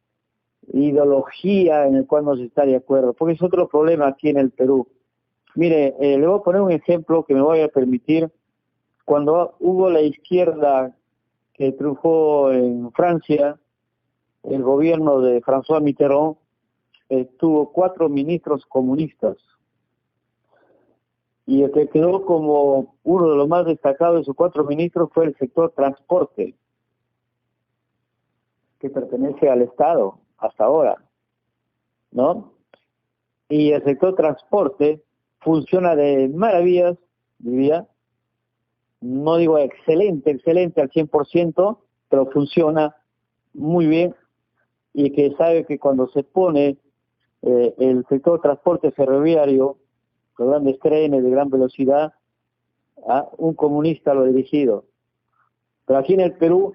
ideología en el cual no se está de acuerdo, porque es otro problema aquí en el Perú. Mire, le voy a poner un ejemplo que me voy a permitir. Cuando hubo la izquierda que triunfó en Francia, el gobierno de François Mitterrand tuvo 4 ministros comunistas, y el que quedó como uno de los más destacados de sus 4 ministros fue el sector transporte, que pertenece al Estado hasta ahora, ¿no? Y el sector transporte funciona de maravillas, diría, no digo excelente al 100%, pero funciona muy bien, y que sabe que cuando se pone el sector transporte ferroviario, los grandes trenes de gran velocidad, un comunista lo ha dirigido. Pero aquí en el Perú,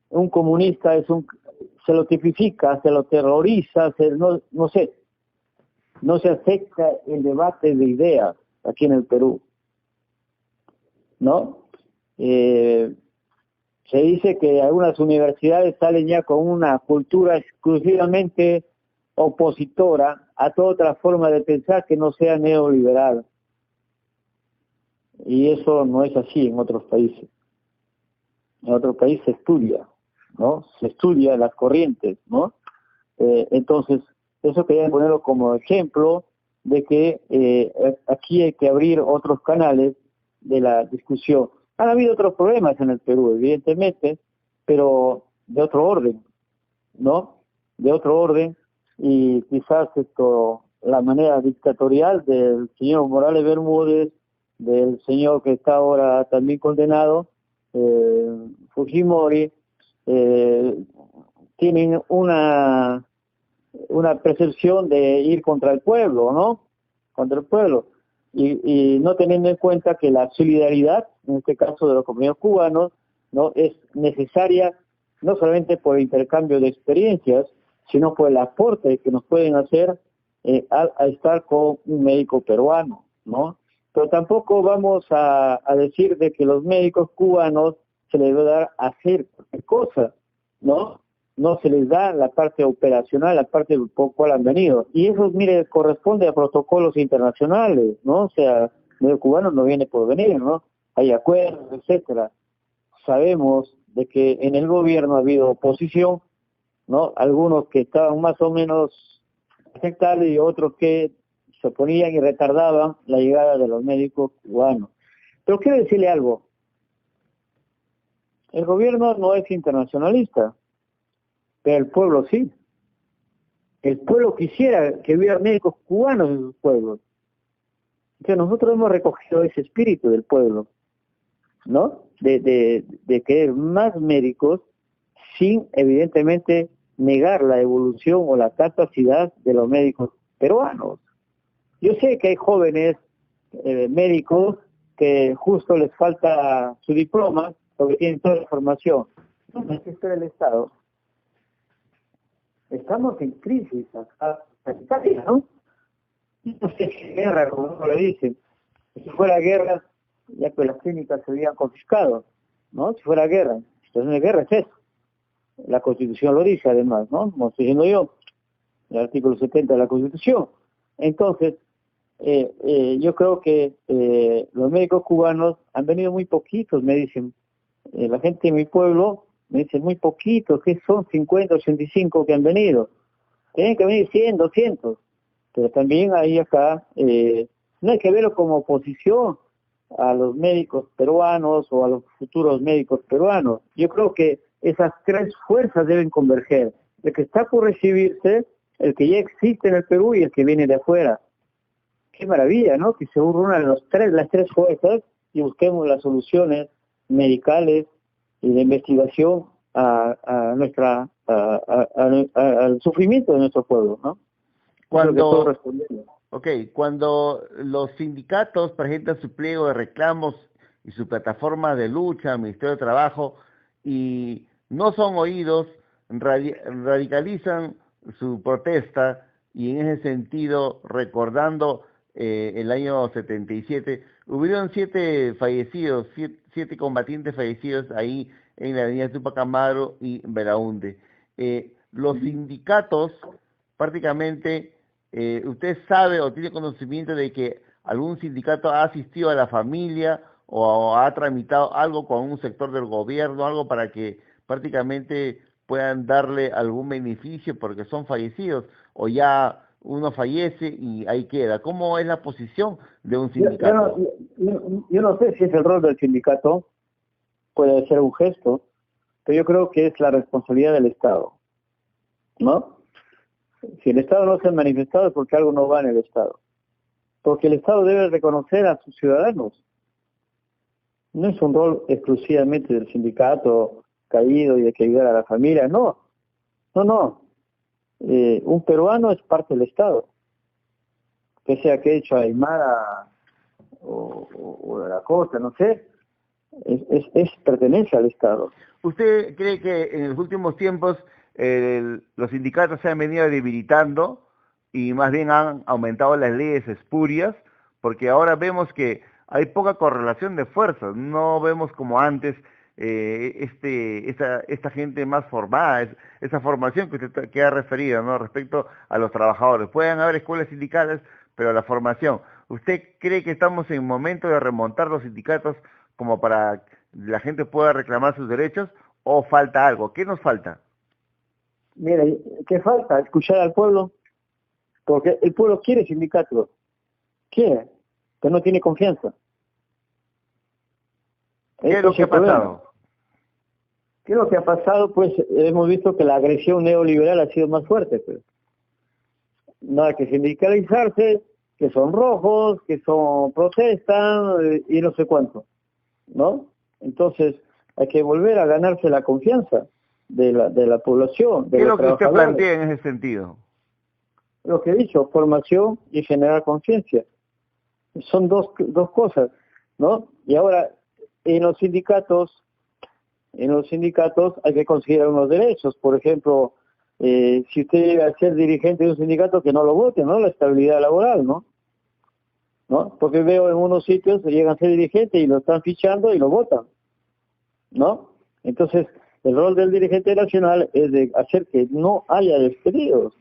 un comunista se lo tipifica, se lo terroriza, no se acepta el debate de ideas aquí en el Perú, ¿no? se dice que algunas universidades salen ya con una cultura exclusivamente opositora a toda otra forma de pensar que no sea neoliberal. Y eso no es así en otros países. En otros países se estudia, ¿no? Se estudia las corrientes, ¿no? Entonces, eso quería ponerlo como ejemplo de que aquí hay que abrir otros canales de la discusión. Han habido otros problemas en el Perú, evidentemente, pero de otro orden, ¿no? De otro orden, y quizás la manera dictatorial del señor Morales Bermúdez, del señor que está ahora también condenado, Fujimori, tienen una percepción de ir contra el pueblo, ¿no? Contra el pueblo. Y no teniendo en cuenta que la solidaridad, en este caso de los compañeros cubanos, no es necesaria no solamente por el intercambio de experiencias, sino por el aporte que nos pueden hacer al estar con un médico peruano, ¿no? Pero tampoco vamos a decir de que los médicos cubanos se les debe dar a hacer cualquier cosa, ¿no? No se les da la parte operacional, la parte por cual han venido. Y eso, mire, corresponde a protocolos internacionales, ¿no? O sea, el cubano no viene por venir, ¿no? Hay acuerdos, etcétera. Sabemos de que en el gobierno ha habido oposición, ¿no? Algunos que estaban más o menos aceptables y otros que se oponían y retardaban la llegada de los médicos cubanos. Pero quiero decirle algo. El gobierno no es internacionalista, pero el pueblo sí. El pueblo quisiera que hubiera médicos cubanos en sus pueblos. Entonces nosotros hemos recogido ese espíritu del pueblo, ¿no? De querer más médicos sin, evidentemente, negar la evolución o la capacidad de los médicos peruanos. Yo sé que hay jóvenes médicos que justo les falta su diploma, porque tienen toda la formación. No necesita el Estado. Estamos en crisis sanitaria, ¿no? No sé si es guerra, como uno le dicen. Si fuera guerra, ya que las clínicas se habían confiscado, ¿no? Si fuera guerra, situación de guerra es eso. La Constitución lo dice, además, ¿no? Como estoy diciendo yo, el artículo 70 de la Constitución. Entonces, yo creo que los médicos cubanos han venido muy poquitos, me dicen. La gente de mi pueblo me dice muy poquitos, que son 50, 85 que han venido. Tienen que venir 100, 200. Pero también hay acá, no hay que verlo como oposición a los médicos peruanos o a los futuros médicos peruanos. Yo creo que esas tres fuerzas deben converger. El que está por recibirse, el que ya existe en el Perú y el que viene de afuera. Qué maravilla, ¿no? Que se unan las tres fuerzas y busquemos las soluciones medicales y de investigación al sufrimiento de nuestro pueblo, ¿no? Cuando los sindicatos presentan su pliego de reclamos y su plataforma de lucha al Ministerio de Trabajo y no son oídos, radicalizan su protesta, y en ese sentido, recordando el año 77, hubieron 7 fallecidos, 7 combatientes fallecidos ahí en la avenida Tupac Amaru y Belaúnde. Los sindicatos, prácticamente, ¿usted sabe o tiene conocimiento de que algún sindicato ha asistido a la familia o ha tramitado algo con un sector del gobierno, algo para que prácticamente puedan darle algún beneficio porque son fallecidos, o ya uno fallece y ahí queda? ¿Cómo es la posición de un sindicato? Yo no sé si es el rol del sindicato, puede ser un gesto, pero yo creo que es la responsabilidad del Estado, ¿no? Si el Estado no se ha manifestado es porque algo no va en el Estado. Porque el Estado debe reconocer a sus ciudadanos. No es un rol exclusivamente del sindicato caído y de que ayudar a la familia, no. Un peruano es parte del Estado. Que sea que hecho Aymara o de la costa, no sé, pertenece al Estado. ¿Usted cree que en los últimos tiempos los sindicatos se han venido debilitando y más bien han aumentado las leyes espurias? Porque ahora vemos que hay poca correlación de fuerzas, no vemos como antes esta gente más formada, esa formación que usted que ha referido, ¿no? Respecto a los trabajadores. Pueden haber escuelas sindicales, pero la formación. ¿Usted cree que estamos en momento de remontar los sindicatos como para la gente pueda reclamar sus derechos o falta algo? ¿Qué nos falta? Mire, ¿qué falta? Escuchar al pueblo, porque el pueblo quiere sindicatos, quiere, pero no tiene confianza. ¿Qué es lo que ha pasado? ¿Qué es lo que ha pasado? Pues hemos visto que la agresión neoliberal ha sido más fuerte. Pues. No hay que sindicalizarse, que son rojos, que son protestan y no sé cuánto, ¿no? Entonces hay que volver a ganarse la confianza de la población. ¿Qué es lo que usted plantea en ese sentido? Lo que he dicho, formación y generar conciencia. Son dos cosas, ¿no? Y ahora, en los sindicatos hay que conseguir unos derechos. Por ejemplo, si usted llega a ser dirigente de un sindicato, que no lo vote, ¿no? La estabilidad laboral, ¿no? Porque veo en unos sitios que llegan a ser dirigentes y lo están fichando y lo votan, ¿no? Entonces, el rol del dirigente nacional es de hacer que no haya despedidos.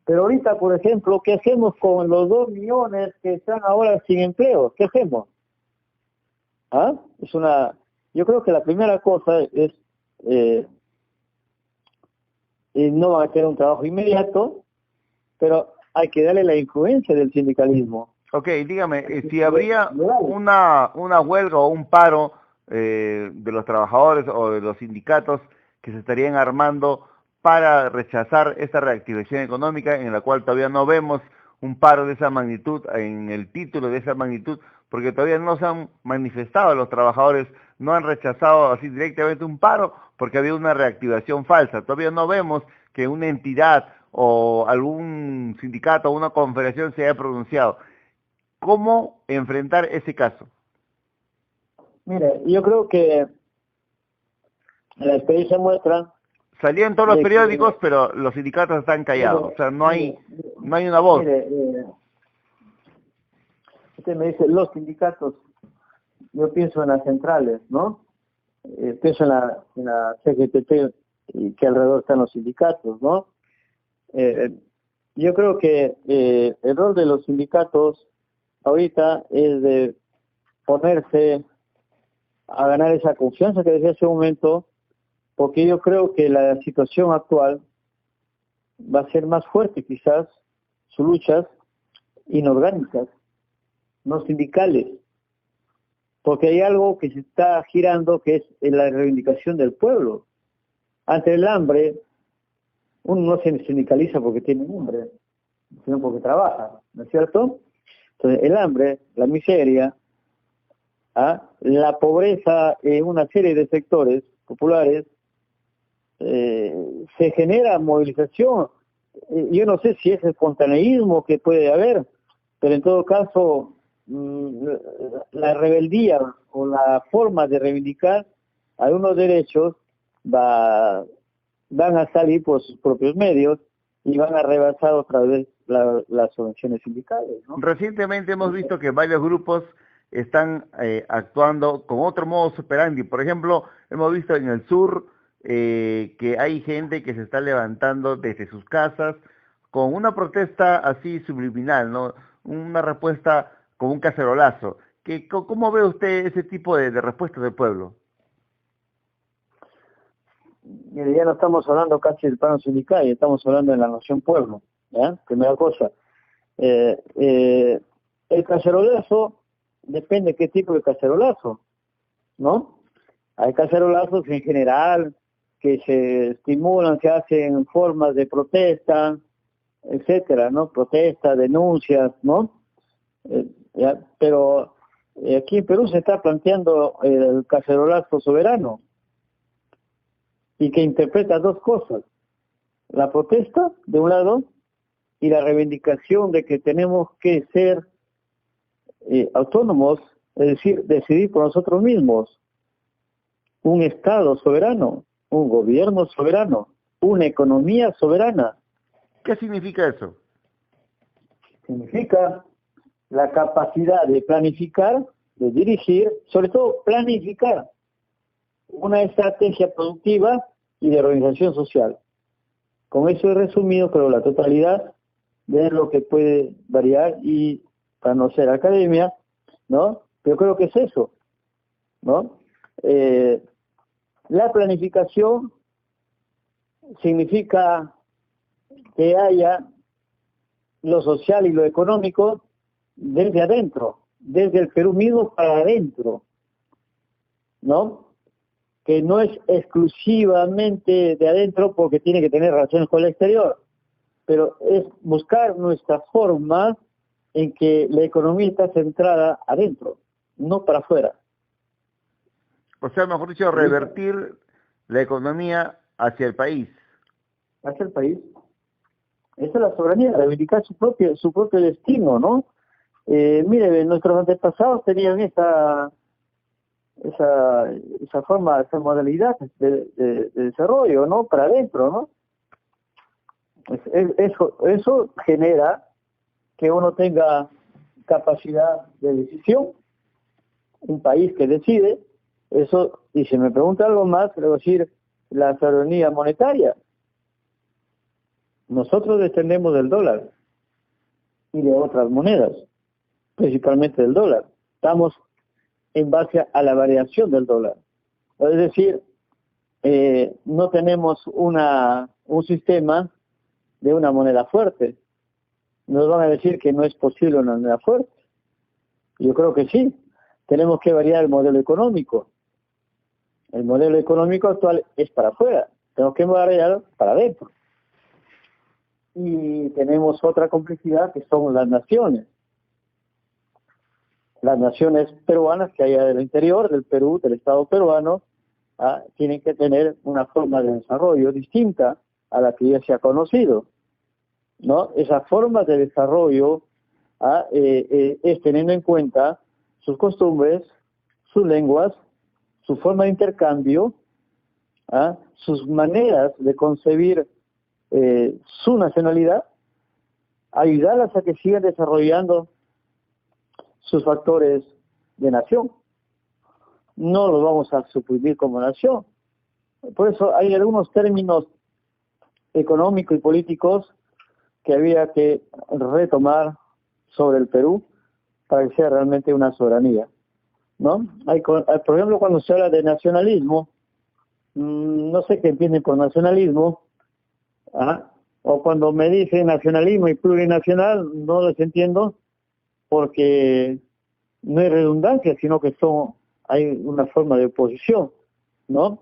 Pero ahorita, por ejemplo, ¿qué hacemos con los 2 millones que están ahora sin empleo? ¿Qué hacemos? ¿Ah? Yo creo que la primera cosa es no van a tener un trabajo inmediato, pero hay que darle la influencia del sindicalismo. Ok, dígame, si habría una huelga o un paro de los trabajadores o de los sindicatos que se estarían armando para rechazar esta reactivación económica, en la cual todavía no vemos un paro de esa magnitud, en el título de esa magnitud, porque todavía no se han manifestado los trabajadores, no han rechazado así directamente un paro, porque había una reactivación falsa. Todavía no vemos que una entidad o algún sindicato o una confederación se haya pronunciado. ¿Cómo enfrentar ese caso? Mire, yo creo que la experiencia muestra... Salían todos los periódicos, pero los sindicatos están callados. O sea, no hay una voz. Mire, usted me dice, los sindicatos, yo pienso en las centrales, ¿no? Pienso en la CGTP, y que alrededor están los sindicatos, ¿no? Yo creo que el rol de los sindicatos ahorita es de ponerse a ganar esa confianza que decía hace un momento, porque yo creo que la situación actual va a ser más fuerte quizás, sus luchas inorgánicas, no sindicales, porque hay algo que se está girando que es la reivindicación del pueblo. Ante el hambre, uno no se sindicaliza porque tiene hambre, sino porque trabaja, ¿no es cierto? Entonces el hambre, la miseria, la pobreza en una serie de sectores populares, se genera movilización. Yo no sé si es espontaneísmo que puede haber, pero en todo caso la rebeldía o la forma de reivindicar algunos derechos van a salir por sus propios medios y van a rebasar otra vez las organizaciones sindicales, ¿no? Recientemente hemos visto que varios grupos están actuando con otro modus operandi. Por ejemplo, hemos visto en el sur que hay gente que se está levantando desde sus casas con una protesta así subliminal, ¿no? Una respuesta con un cacerolazo. ¿Cómo ve usted ese tipo de respuestas del pueblo? Mire, ya no estamos hablando casi del plano sindical, ya estamos hablando de la noción pueblo, ¿ya? Primera cosa. El cacerolazo depende de qué tipo de cacerolazo, ¿no? Hay cacerolazos en general que se estimulan, se hacen formas de protesta, etcétera, ¿no? Protesta, denuncias, ¿no? Pero aquí en Perú se está planteando el cacerolazo soberano y que interpreta dos cosas: la protesta de un lado y la reivindicación de que tenemos que ser autónomos, es decir, decidir por nosotros mismos, un Estado soberano, un gobierno soberano, una economía soberana. ¿Qué significa eso? Significa la capacidad de planificar de dirigir, sobre todo planificar una estrategia productiva y de organización social. Con eso he resumido, pero la totalidad de lo que puede variar y para no ser academia, ¿no? Pero creo que es eso, ¿no? La planificación significa que haya lo social y lo económico desde adentro, desde el Perú mismo para adentro, ¿no? Que no es exclusivamente de adentro porque tiene que tener relaciones con el exterior, pero es buscar nuestra forma en que la economía está centrada adentro, no para afuera. O sea, mejor dicho, revertir la economía hacia el país. Hacia el país. Esa es la soberanía, reivindicar su propio destino, ¿no? Mire, nuestros antepasados tenían esa forma, esa modalidad de desarrollo, ¿no? Para adentro, ¿no? Eso genera que uno tenga capacidad de decisión, un país que decide, eso, y si me pregunta algo más, le voy a decir la soberanía monetaria. Nosotros dependemos del dólar y de otras monedas, principalmente del dólar. Estamos en base a la variación del dólar. Es decir, no tenemos un sistema de una moneda fuerte. Nos van a decir que no es posible una moneda fuerte. Yo creo que sí. Tenemos que variar el modelo económico. El modelo económico actual es para afuera. Tenemos que variar para adentro. Y tenemos otra complejidad que son las naciones. Las naciones peruanas que hay del interior del Perú, del Estado peruano, tienen que tener una forma de desarrollo distinta a la que ya se ha conocido, ¿no? Esa forma de desarrollo es teniendo en cuenta sus costumbres, sus lenguas, su forma de intercambio, sus maneras de concebir su nacionalidad, ayudarlas a que sigan desarrollando sus factores de nación. No los vamos a suprimir como nación. Por eso hay algunos términos económicos y políticos que había que retomar sobre el Perú para que sea realmente una soberanía, ¿no? Por ejemplo, cuando se habla de nacionalismo, no sé qué entienden por nacionalismo, o cuando me dicen nacionalismo y plurinacional, no les entiendo, porque no hay redundancia, sino que hay una forma de oposición, ¿no?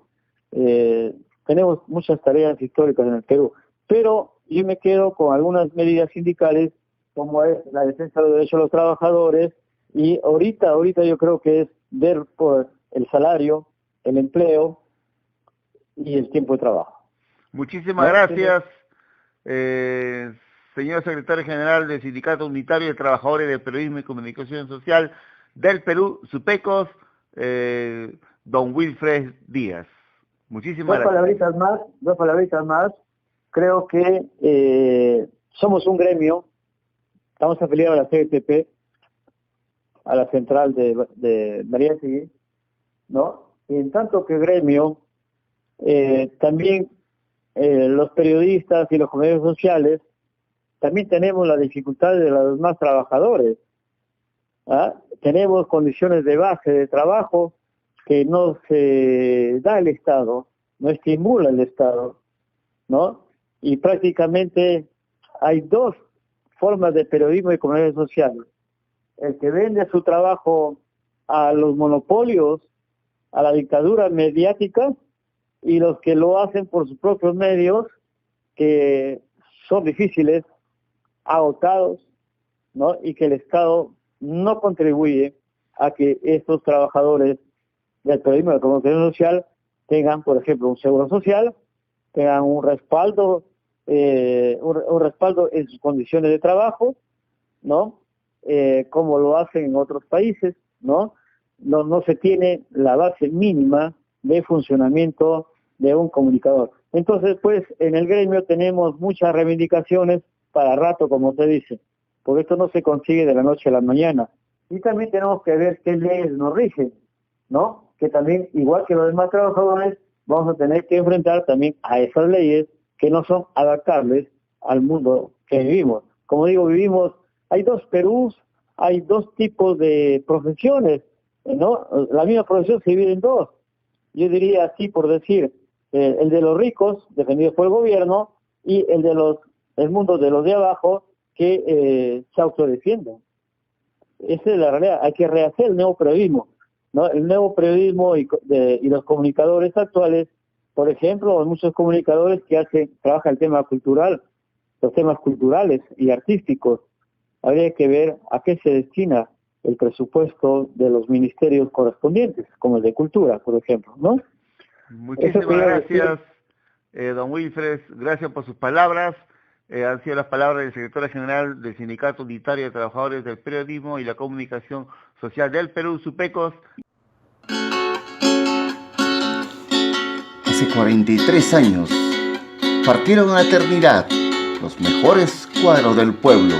Tenemos muchas tareas históricas en el Perú, pero yo me quedo con algunas medidas sindicales, como es la defensa de los derechos de los trabajadores, y ahorita yo creo que es ver por el salario, el empleo y el tiempo de trabajo. Muchísimas gracias, señor secretario general del Sindicato Unitario de Trabajadores de Periodismo y Comunicación Social del Perú, SUPECOS, don Wilfred Díaz. Muchísimas gracias. Dos palabritas más. Creo que somos un gremio, estamos afiliados a la CGTP, a la central de Mariátegui, ¿no? Y en tanto que gremio, también los periodistas y los comunicadores sociales también tenemos las dificultades de los demás trabajadores. Tenemos condiciones de base de trabajo que no se da el Estado, no estimula el Estado, ¿no? Y prácticamente hay dos formas de periodismo y comunicación social. El que vende su trabajo a los monopolios, a la dictadura mediática, y los que lo hacen por sus propios medios, que son difíciles, agotados, ¿no? Y que el Estado no contribuye a que estos trabajadores del periodismo de comunicación social tengan, por ejemplo, un seguro social, tengan un respaldo en sus condiciones de trabajo, ¿no? Como lo hacen en otros países, ¿no? No se tiene la base mínima de funcionamiento de un comunicador. Entonces, pues, en el gremio tenemos muchas reivindicaciones para rato, como se dice, porque esto no se consigue de la noche a la mañana. y también tenemos que ver qué leyes nos rigen, ¿no? Que también, igual que los demás trabajadores, vamos a tener que enfrentar también a esas leyes que no son adaptables al mundo que vivimos. Como digo, hay dos Perús, hay dos tipos de profesiones, ¿no? La misma profesión se divide en dos. Yo diría así, por decir, el de los ricos, defendido por el gobierno, y el mundo de los de abajo, que se autodefienden. Esa es la realidad. Hay que rehacer el nuevo periodismo, ¿no? El nuevo periodismo y los comunicadores actuales, por ejemplo, hay muchos comunicadores que trabajan el tema cultural, los temas culturales y artísticos. Habría que ver a qué se destina el presupuesto de los ministerios correspondientes, como el de Cultura, por ejemplo, ¿no? Muchísimas gracias, don Wilfred, gracias por sus palabras. Han sido las palabras del secretario general del Sindicato Unitario de Trabajadores del Periodismo y la Comunicación Social del Perú, SUPECOS. Hace 43 años partieron a la eternidad los mejores cuadros del pueblo.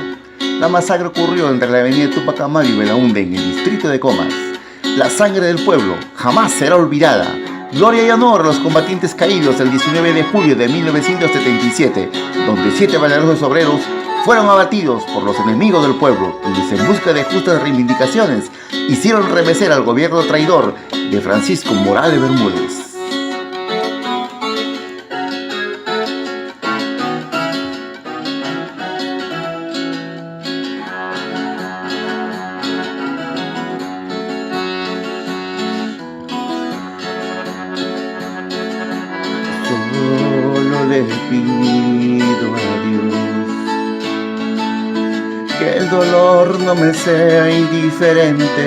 La masacre ocurrió entre la avenida Tupac Amaru y Belaúnde en el distrito de Comas. La sangre del pueblo jamás será olvidada. Gloria y honor a los combatientes caídos el 19 de julio de 1977, donde 7 valerosos obreros fueron abatidos por los enemigos del pueblo, quienes en busca de justas reivindicaciones hicieron remecer al gobierno traidor de Francisco Morales Bermúdez. Solo le pido a Dios que el dolor no me sea indiferente,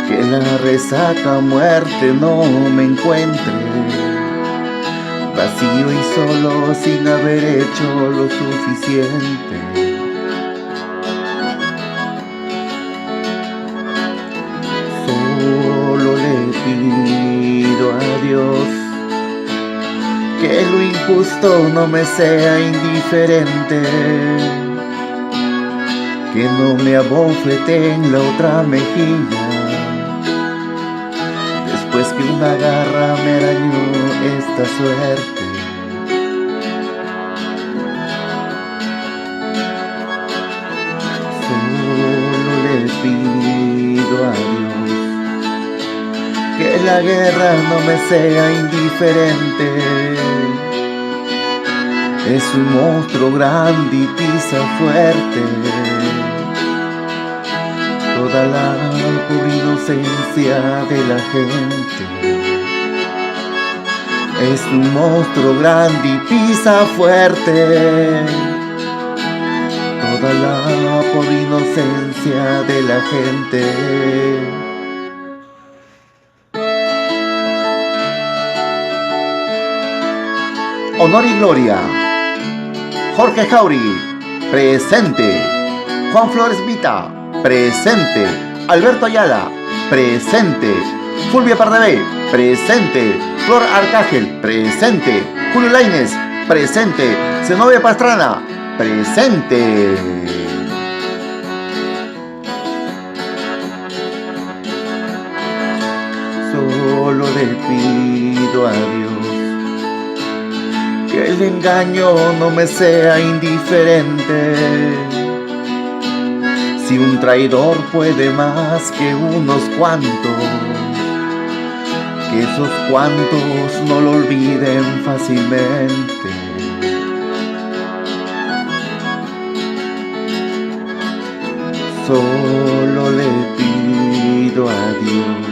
que la resaca muerte no me encuentre vacío y solo sin haber hecho lo suficiente. Solo le pido a Dios que lo injusto no me sea indiferente, que no me abofete en la otra mejilla, después que una garra me arañó esta suerte. Solo le pido a Dios que la guerra no me sea indiferente. Es un monstruo grande y pisa fuerte toda la pura inocencia de la gente. Es un monstruo grande y pisa fuerte toda la pura inocencia de la gente. Honor y gloria. Jorge Jauri, presente. Juan Flores Vita, presente. Alberto Ayala, presente. Fulvia Pardavé, presente. Flor Arcángel, presente. Julio Lainez, presente. Zenobia Pastrana, presente. Solo le pido a Dios que el engaño no me sea indiferente. Si un traidor puede más que unos cuantos, que esos cuantos no lo olviden fácilmente. Solo le pido a Dios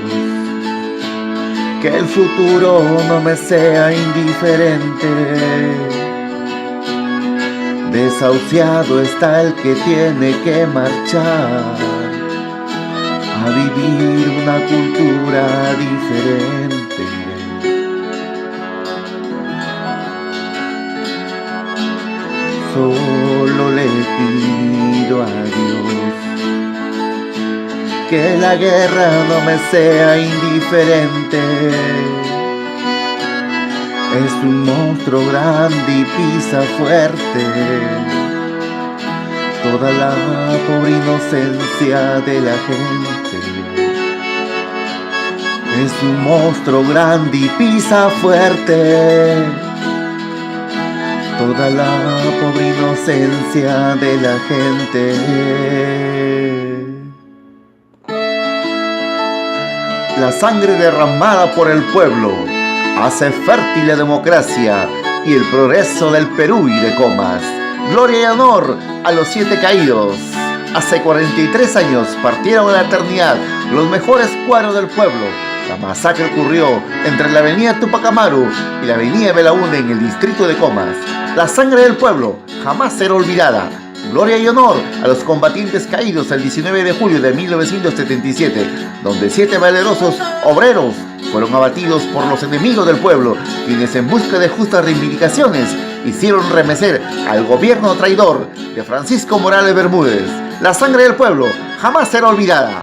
que el futuro no me sea indiferente. Desahuciado está el que tiene que marchar a vivir una cultura diferente. Solo le pido a Dios que la guerra no me sea indiferente. Es un monstruo grande y pisa fuerte toda la pobre inocencia de la gente. Es un monstruo grande y pisa fuerte, toda la pobre inocencia de la gente. La sangre derramada por el pueblo hace fértil la democracia y el progreso del Perú y de Comas. Gloria y honor a los 7 caídos. Hace 43 años partieron a la eternidad los mejores cuadros del pueblo. La masacre ocurrió entre la avenida Tupac Amaru y la avenida Belaúnde en el distrito de Comas. La sangre del pueblo jamás será olvidada. Gloria y honor a los combatientes caídos el 19 de julio de 1977, donde 7 valerosos obreros fueron abatidos por los enemigos del pueblo, quienes en busca de justas reivindicaciones hicieron remecer al gobierno traidor de Francisco Morales Bermúdez. La sangre del pueblo jamás será olvidada.